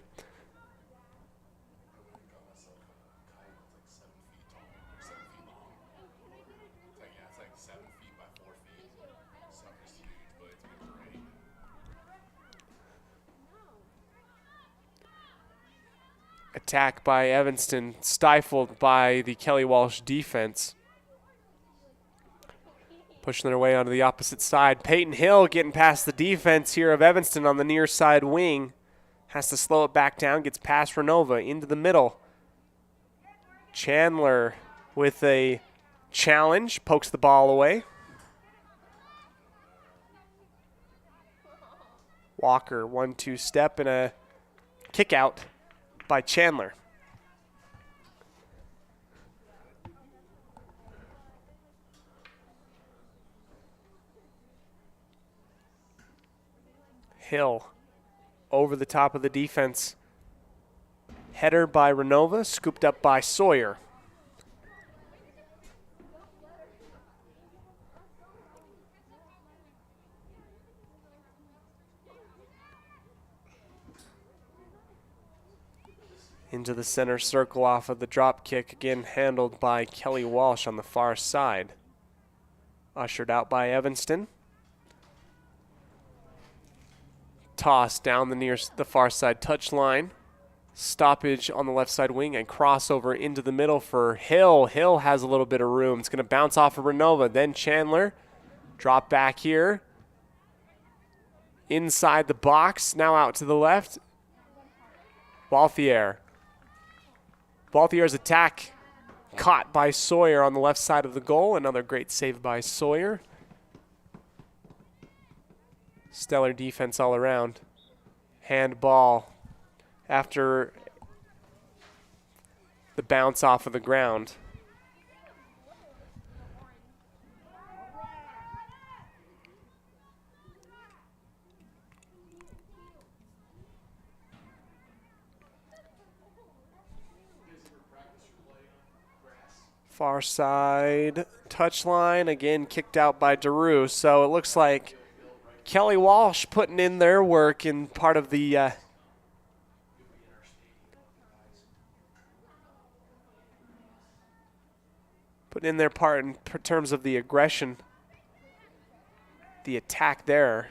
Attack by Evanston, stifled by the Kelly Walsh defense. Pushing their way onto the opposite side. Peyton Hill getting past the defense here of Evanston on the near side wing. Has to slow it back down, gets past Renova into the middle. Chandler with a challenge, pokes the ball away. Walker, 1-2 step and a kick out by Chandler. Hill over the top of the defense. Header by Renova, scooped up by Sawyer. Into the center circle off of the drop kick, again handled by Kelly Walsh on the far side. Ushered out by Evanston. Toss down the far side touchline. Stoppage on the left side wing and crossover into the middle for Hill. Hill has a little bit of room. It's going to bounce off of Renova. Then Chandler. Drop back here. Inside the box. Now out to the left. Balthier. Balthier's attack caught by Sawyer on the left side of the goal. Another great save by Sawyer. Stellar defense all around. Handball after the bounce off of the ground. Far side touchline, again kicked out by DeRue. So it looks like Kelly Walsh putting in their work in part of the putting in their part in terms of the aggression, the attack there.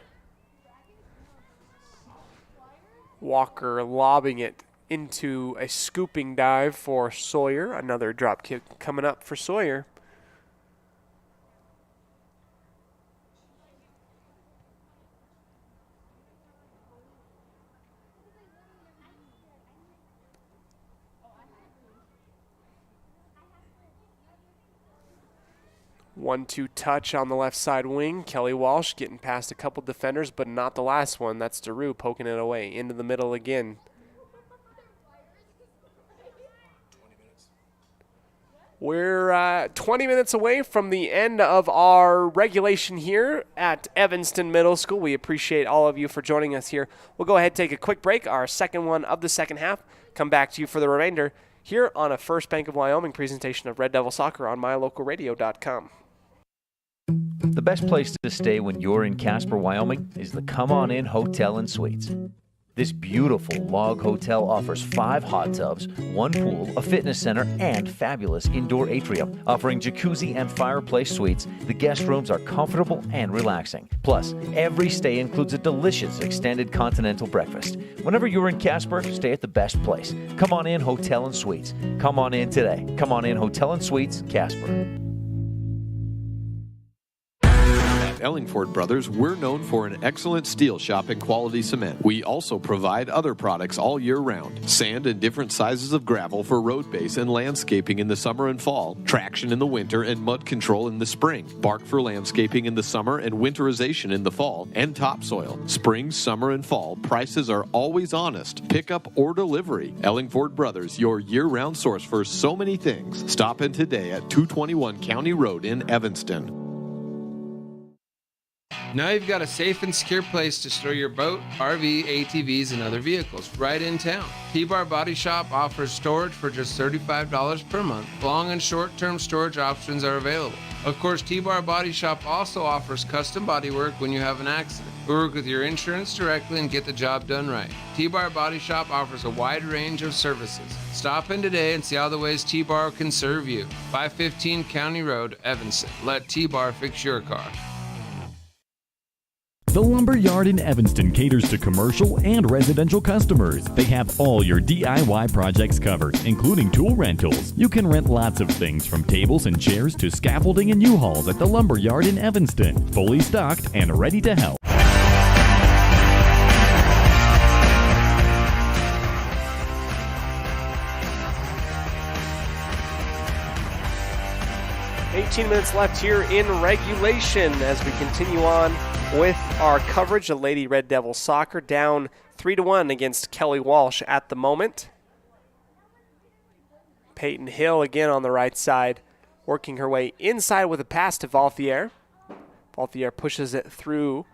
Walker lobbing it into a scooping dive for Sawyer. Another drop kick coming up for Sawyer. One-two touch on the left side wing. Kelly Walsh getting past a couple defenders, but not the last one. That's DeRue poking it away. Into the middle again. We're 20 minutes away from the end of our regulation here at Evanston Middle School. We appreciate all of you for joining us here. We'll go ahead and take a quick break, our second one of the second half. Come back to you for the remainder here on a First Bank of Wyoming presentation of Red Devil Soccer on mylocalradio.com. The best place to stay when you're in Casper, Wyoming is the Come On In Hotel and Suites. This beautiful log hotel offers 5 hot tubs, 1 pool, a fitness center, and fabulous indoor atrium. Offering jacuzzi and fireplace suites, the guest rooms are comfortable and relaxing. Plus, every stay includes a delicious extended continental breakfast. Whenever you're in Casper, stay at the best place. Come On In Hotel and Suites. Come on in today. Come On In Hotel and Suites, Casper. Ellingford Brothers, we're known for an excellent steel shop and quality cement. We also provide other products all year round. Sand and different sizes of gravel for road base and landscaping in the summer and fall. Traction in the winter and mud control in the spring. Bark for landscaping in the summer and winterization in the fall. And topsoil. Spring, summer, and fall. Prices are always honest. Pickup or delivery. Ellingford Brothers, your year-round source for so many things. Stop in today at 221 County Road in Evanston. Now you've got a safe and secure place to store your boat, RV, ATVs, and other vehicles right in town. T-Bar Body Shop offers storage for just $35 per month. Long and short-term storage options are available. Of course, T-Bar Body Shop also offers custom body work when you have an accident. We work with your insurance directly and get the job done right. T-Bar Body Shop offers a wide range of services. Stop in today and see all the ways T-Bar can serve you. 515 County Road, Evanston. Let T-Bar fix your car. The Lumber Yard in Evanston caters to commercial and residential customers. They have all your DIY projects covered, including tool rentals. You can rent lots of things from tables and chairs to scaffolding and U-Hauls at the Lumber Yard in Evanston. Fully stocked and ready to help. 18 minutes left here in regulation as we continue on with our coverage of Lady Red Devil Soccer, down 3-1 against Kelly Walsh at the moment. Peyton Hill again on the right side, working her way inside with a pass to Valthier. Valthier pushes it through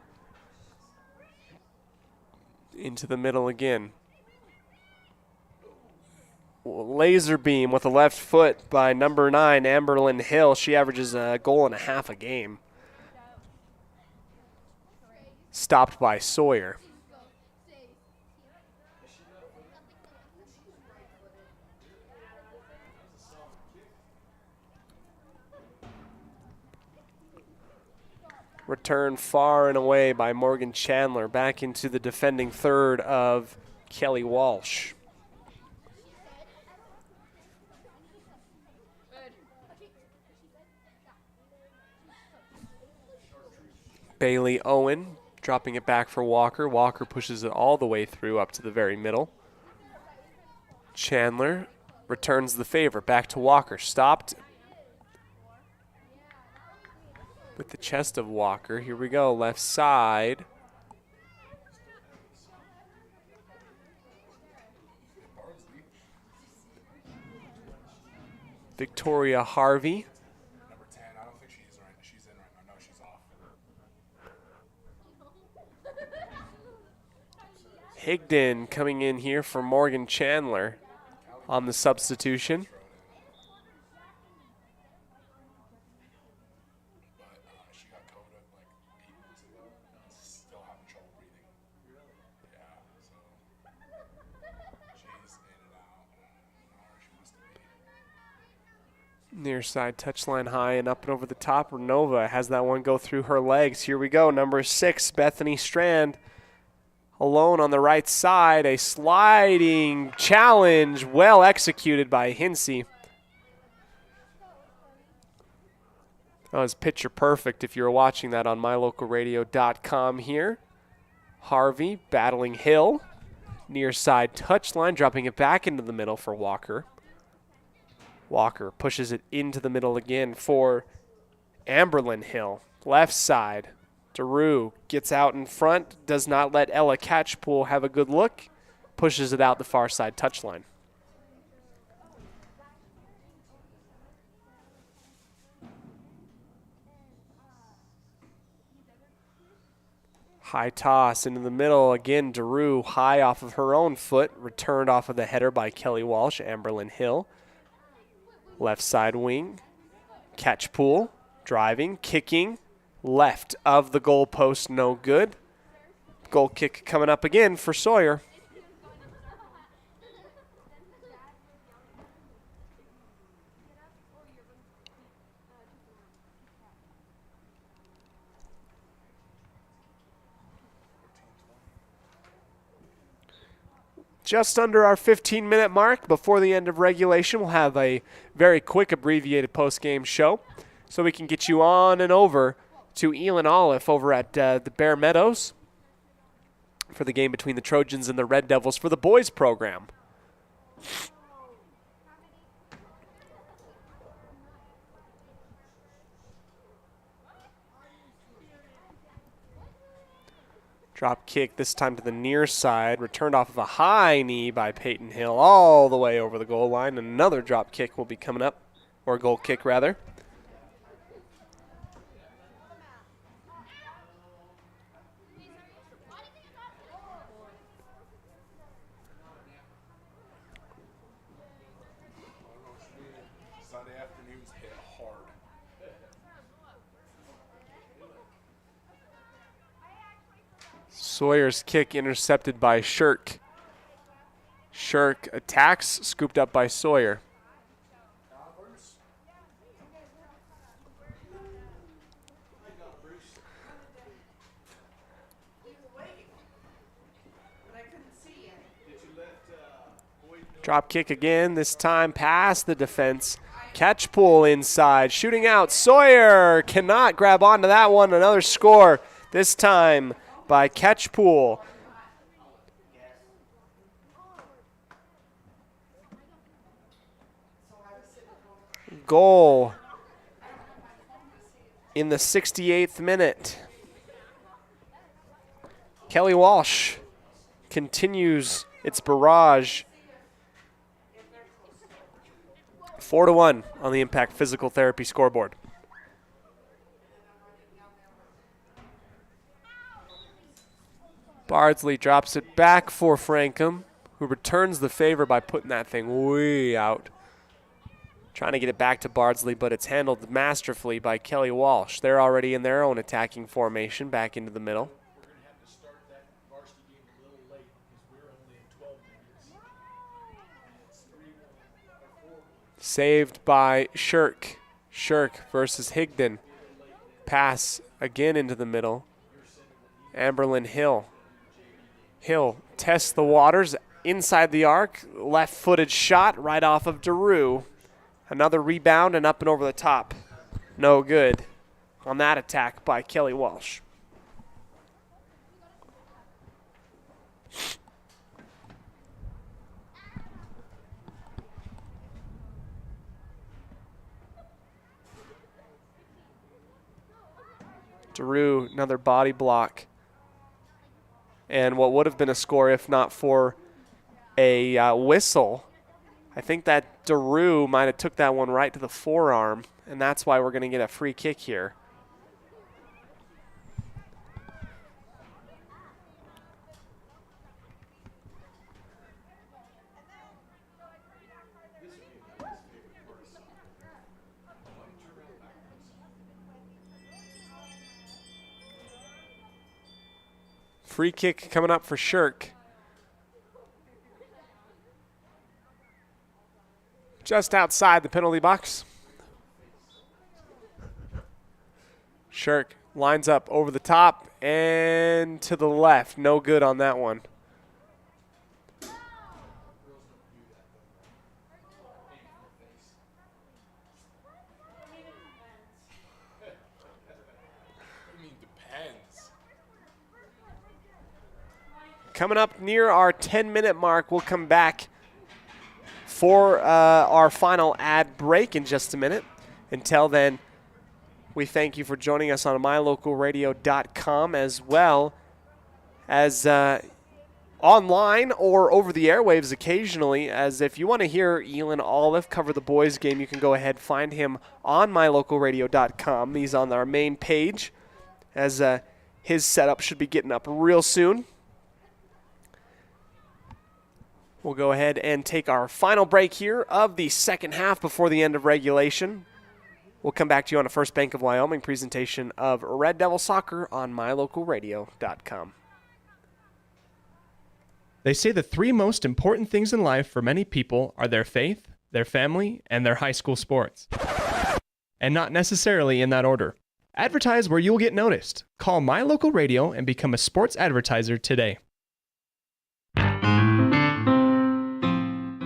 into the middle again. Laser beam with a left foot by number 9, Amberlyn Hill. She averages a goal and a half a game. Stopped by Sawyer. Return far and away by Morgan Chandler. Back into the defending third of Kelly Walsh. Bailey Owen dropping it back for Walker. Walker pushes it all the way through up to the very middle. Chandler returns the favor. Back to Walker. Stopped with the chest of Walker. Here we go. Left side. Victoria Harvey. Number 10, I don't think she's in right now. No, she's off. Higdon coming in here for Morgan Chandler on the substitution. She got COVID like 8 weeks ago. Still having trouble breathing. Yeah, so she's in and out. She must be. Near side touchline high and up and over the top. Renova has that one go through her legs. Here we go. Number 6, Bethany Strand. Alone on the right side. A sliding challenge. Well executed by Hinsey. That was picture perfect if you were watching that on mylocalradio.com here. Harvey battling Hill. Near side touchline. Dropping it back into the middle for Walker. Walker pushes it into the middle again for Amberlyn Hill. Left side. DeRue gets out in front. Does not let Ella Catchpool have a good look. Pushes it out the far side touchline. High toss into the middle. Again, DeRue high off of her own foot. Returned off of the header by Kelly Walsh. Amberlyn Hill. Left side wing. Catchpool. Driving. Kicking. Left of the goal post. No good. Goal kick coming up again for Sawyer. Just under our 15-minute mark before the end of regulation. We'll have a very quick abbreviated post-game show so we can get you on and over to Elon Olive over at the Bear Meadows for the game between the Trojans and the Red Devils for the boys program. Drop kick this time to the near side. Returned off of a high knee by Peyton Hill all the way over the goal line. Another drop kick will be coming up, or goal kick rather. Sunday afternoons hit hard. Sawyer's kick intercepted by Shirk. Shirk attacks, scooped up by Sawyer. Drop kick again, this time past the defense. Catch pull inside, shooting out. Sawyer cannot grab onto that one. Another score, this time by Catchpool. Goal in the 68th minute. Kelly Walsh continues its barrage. 4-1 on the Impact Physical Therapy scoreboard. Bardsley drops it back for Frankham, who returns the favor by putting that thing way out. Trying to get it back to Bardsley, but it's handled masterfully by Kelly Walsh. They're already in their own attacking formation, back into the middle. Saved by Shirk. Shirk versus Higdon. Pass again into the middle. Amberlyn Hill. Hill tests the waters inside the arc. Left-footed shot right off of Daru. Another rebound and up and over the top. No good on that attack by Kelly Walsh. Daru, another body block. And what would have been a score if not for a whistle. I think that Daru might have took that one right to the forearm, and that's why we're going to get a free kick here. Free kick coming up for Shirk. Just outside the penalty box. Shirk lines up over the top and to the left. No good on that one. Coming up near our 10-minute mark, we'll come back for our final ad break in just a minute. Until then, we thank you for joining us on mylocalradio.com as well as online or over the airwaves occasionally. As if you want to hear Elon Olive cover the boys game, you can go ahead, find him on mylocalradio.com. He's on our main page, as his setup should be getting up real soon. We'll go ahead and take our final break here of the second half before the end of regulation. We'll come back to you on a First Bank of Wyoming presentation of Red Devil Soccer on mylocalradio.com. They say the three most important things in life for many people are their faith, their family, and their high school sports. And not necessarily in that order. Advertise where you'll get noticed. Call My Local Radio and become a sports advertiser today.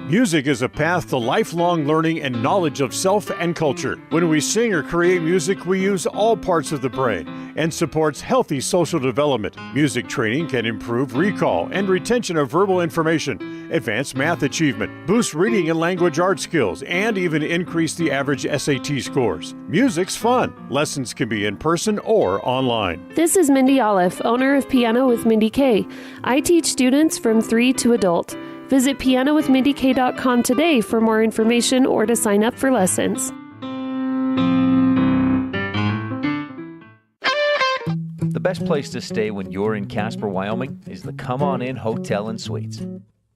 Music is a path to lifelong learning and knowledge of self and culture. When we sing or create music, we use all parts of the brain and supports healthy social development. Music training can improve recall and retention of verbal information, advance math achievement, boost reading and language arts skills, and even increase the average SAT scores. Music's fun. Lessons can be in person or online. This is Mindy Olive, owner of Piano with Mindy K. I teach students from 3 to adult. Visit pianowithmindyk.com today for more information or to sign up for lessons. The best place to stay when you're in Casper, Wyoming is the Come On In Hotel and Suites.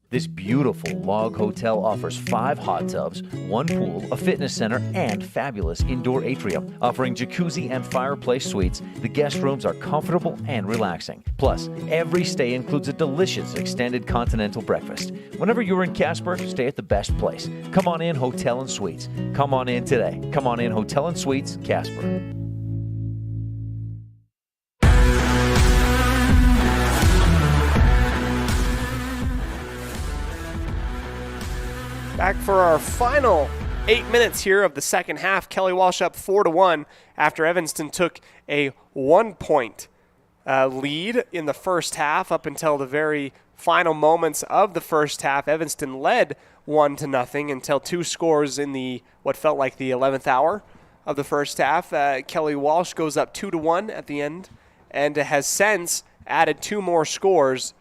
This beautiful log hotel offers 5 hot tubs, 1 pool, a fitness center, and fabulous indoor atrium. Offering jacuzzi and fireplace suites, the guest rooms are comfortable and relaxing. Plus, every stay includes a delicious extended continental breakfast. Whenever you're in Casper, stay at the best place. Come On In Hotel and Suites. Come on in today. Come On In Hotel and Suites, Casper. Back for our final 8 minutes here of the second half. Kelly Walsh up 4-1 after Evanston took a 1-point lead in the first half. Up until the very final moments of the first half, Evanston led 1-0 until 2 scores in the what felt like the 11th hour of the first half. Kelly Walsh goes up 2-1 at the end and has since added 2 more scores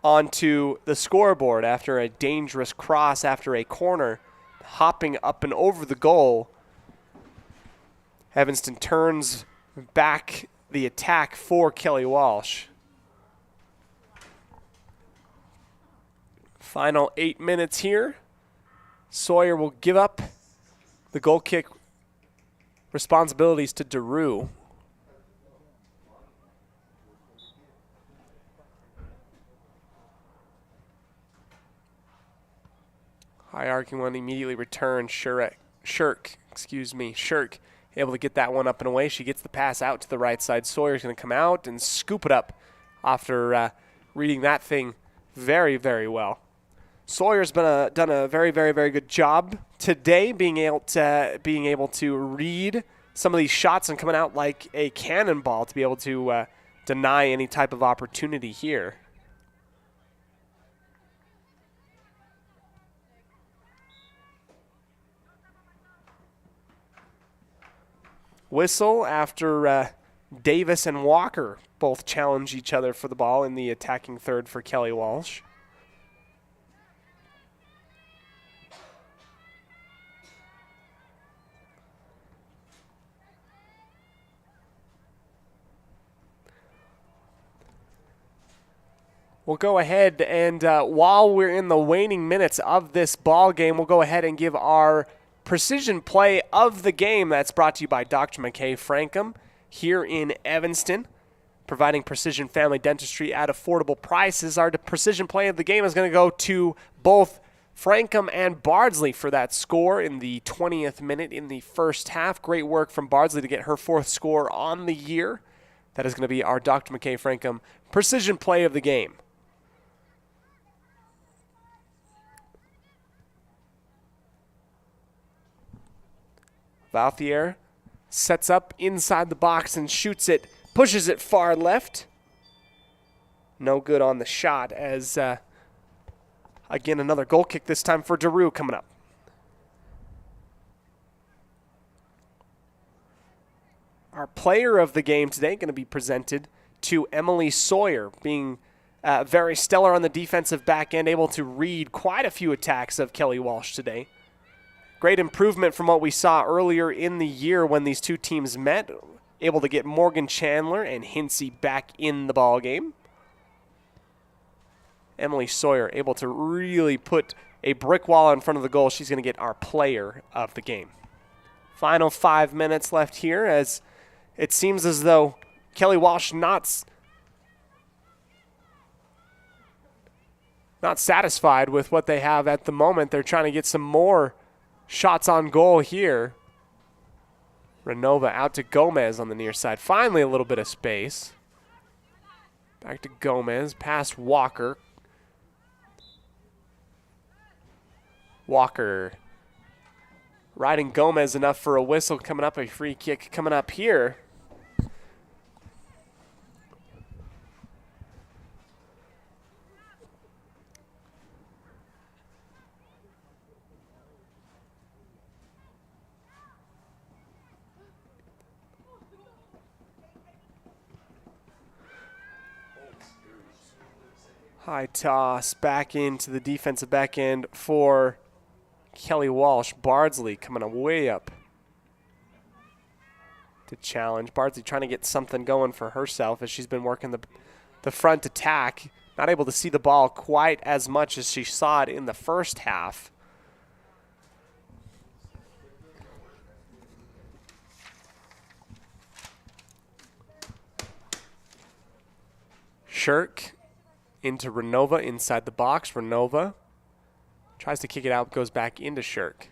onto the scoreboard after a dangerous cross after a corner, hopping up and over the goal. Evanston turns back the attack for Kelly Walsh. Final 8 minutes here. Sawyer will give up the goal kick responsibilities to Daru. High arcing one immediately returns. Shirk able to get that one up and away. She gets the pass out to the right side. Sawyer's going to come out and scoop it up after reading that thing very, very well. Sawyer's done a very, very, very good job today being able to read some of these shots and coming out like a cannonball to be able to deny any type of opportunity here. Whistle after Davis and Walker both challenge each other for the ball in the attacking third for Kelly Walsh. We'll go ahead and while we're in the waning minutes of this ball game, we'll go ahead and give our precision play of the game. That's brought to you by Dr. McKay Frankum here in Evanston, providing precision family dentistry at affordable prices. Our precision play of the game is going to go to both Frankum and Bardsley for that score in the 20th minute in the first half. Great work from Bardsley to get her 4th score on the year. That is going to be our Dr. McKay Frankum precision play of the game. Valthier sets up inside the box and shoots it, pushes it far left. No good on the shot as, again, another goal kick this time for Daru coming up. Our player of the game today going to be presented to Emily Sawyer, being very stellar on the defensive back end, able to read quite a few attacks of Kelly Walsh today. Great improvement from what we saw earlier in the year when these two teams met. Able to get Morgan Chandler and Hinsey back in the ball game. Emily Sawyer able to really put a brick wall in front of the goal. She's going to get our player of the game. Final 5 minutes left here as it seems as though Kelly Walsh not satisfied with what they have at the moment. They're trying to get some more shots on goal here. Renova out to Gomez on the near side. Finally a little bit of space. Back to Gomez, past Walker. Walker riding Gomez enough for a whistle coming up, a free kick coming up here. High toss back into the defensive back end for Kelly Walsh. Bardsley coming way up to challenge. Bardsley trying to get something going for herself as she's been working the front attack. Not able to see the ball quite as much as she saw it in the first half. Shirk into Renova inside the box. Renova tries to kick it out, goes back into Shirk.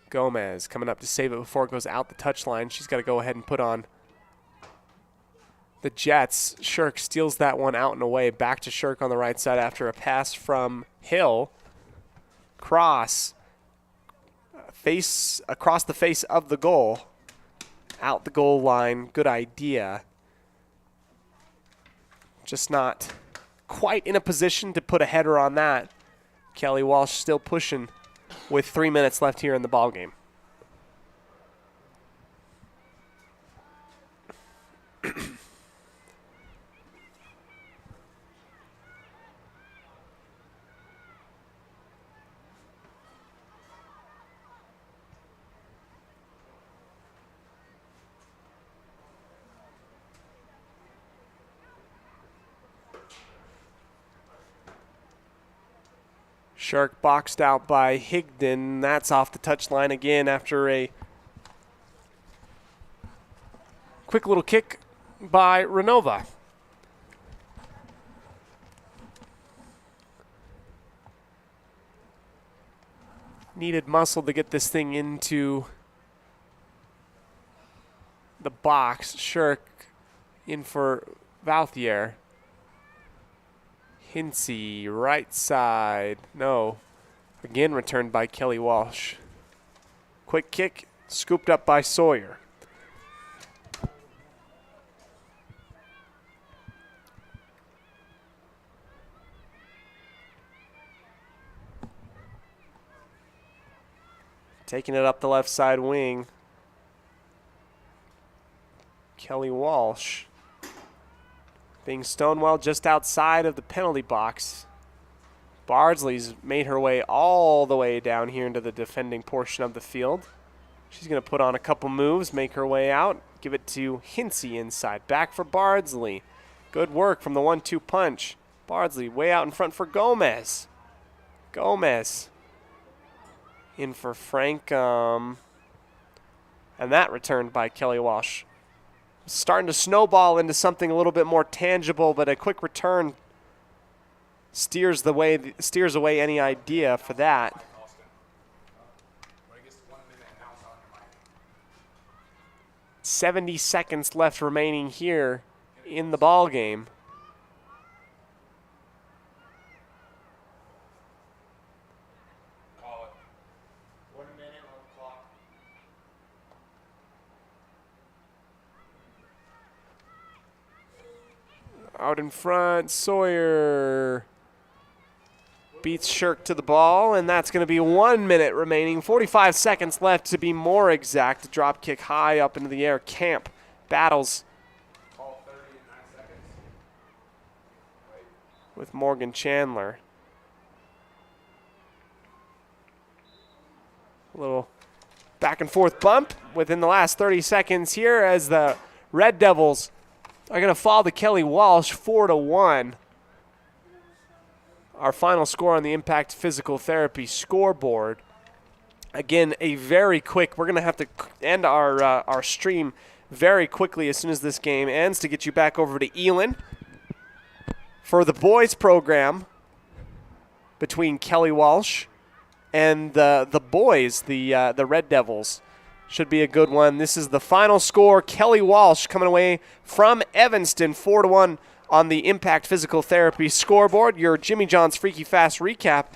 Gomez coming up to save it before it goes out the touchline. She's got to go ahead and put on the Jets. Shirk steals that one out and away. Back to Shirk on the right side after a pass from Hill. Cross. Face across the face of the goal. Out the goal line. Good idea. Just not quite in a position to put a header on that. Kelly Walsh still pushing with 3 minutes left here in the ballgame. Shark boxed out by Higdon. That's off the touchline again after a quick little kick by Renova. Needed muscle to get this thing into the box. Shirk in for Valthier. Hinsey, right side. No. Again returned by Kelly Walsh. Quick kick, scooped up by Sawyer. Taking it up the left side wing. Kelly Walsh being stonewalled just outside of the penalty box. Bardsley's made her way all the way down here into the defending portion of the field. She's going to put on a couple moves, make her way out, give it to Hinsey inside. Back for Bardsley. Good work from the 1-2 punch. Bardsley way out in front for Gomez. Gomez in for Frankum. And that returned by Kelly Walsh. Starting to snowball into something a little bit more tangible, but a quick return steers away any idea for that. 70 seconds left remaining here in the ball game. Out in front, Sawyer beats Shirk to the ball, and that's going to be 1 minute remaining. 45 seconds left to be more exact. Drop kick high up into the air. Camp battles with Morgan Chandler. A little back and forth bump within the last 30 seconds here as the Red Devils are going to fall to Kelly Walsh 4-1. Our final score on the Impact Physical Therapy scoreboard. Again, a very quick, we're going to have to end our stream very quickly as soon as this game ends to get you back over to Elin for the boys program between Kelly Walsh and the boys, the Red Devils. Should be a good one. This is the final score. Kelly Walsh coming away from Evanston 4-1 on the Impact Physical Therapy scoreboard. Your Jimmy John's Freaky Fast recap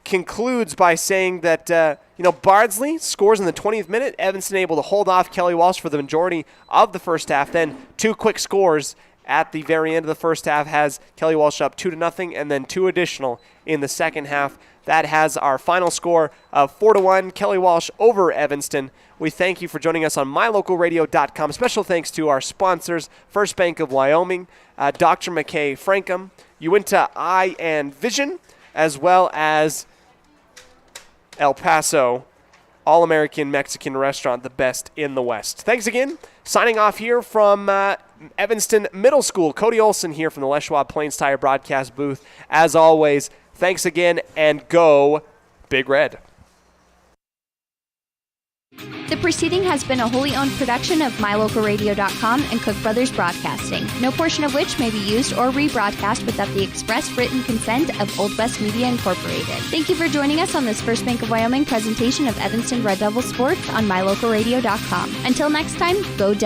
concludes by saying that, Bardsley scores in the 20th minute. Evanston able to hold off Kelly Walsh for the majority of the first half. Then 2 quick scores at the very end of the first half has Kelly Walsh up 2-0, and then 2 additional in the second half. That has our final score of 4-1, Kelly Walsh over Evanston. We thank you for joining us on mylocalradio.com. Special thanks to our sponsors, First Bank of Wyoming, Dr. McKay Frankum, Uinta Eye and Vision, as well as El Paso All-American Mexican Restaurant, the best in the West. Thanks again. Signing off here from Evanston Middle School. Cody Olsen here from the Les Schwab Plains Tire broadcast booth. As always, thanks again, and go Big Red. The proceeding has been a wholly owned production of mylocalradio.com and Cook Brothers Broadcasting, no portion of which may be used or rebroadcast without the express written consent of Old West Media Incorporated. Thank you for joining us on this First Bank of Wyoming presentation of Evanston Red Devils Sports on mylocalradio.com. Until next time, go Devils.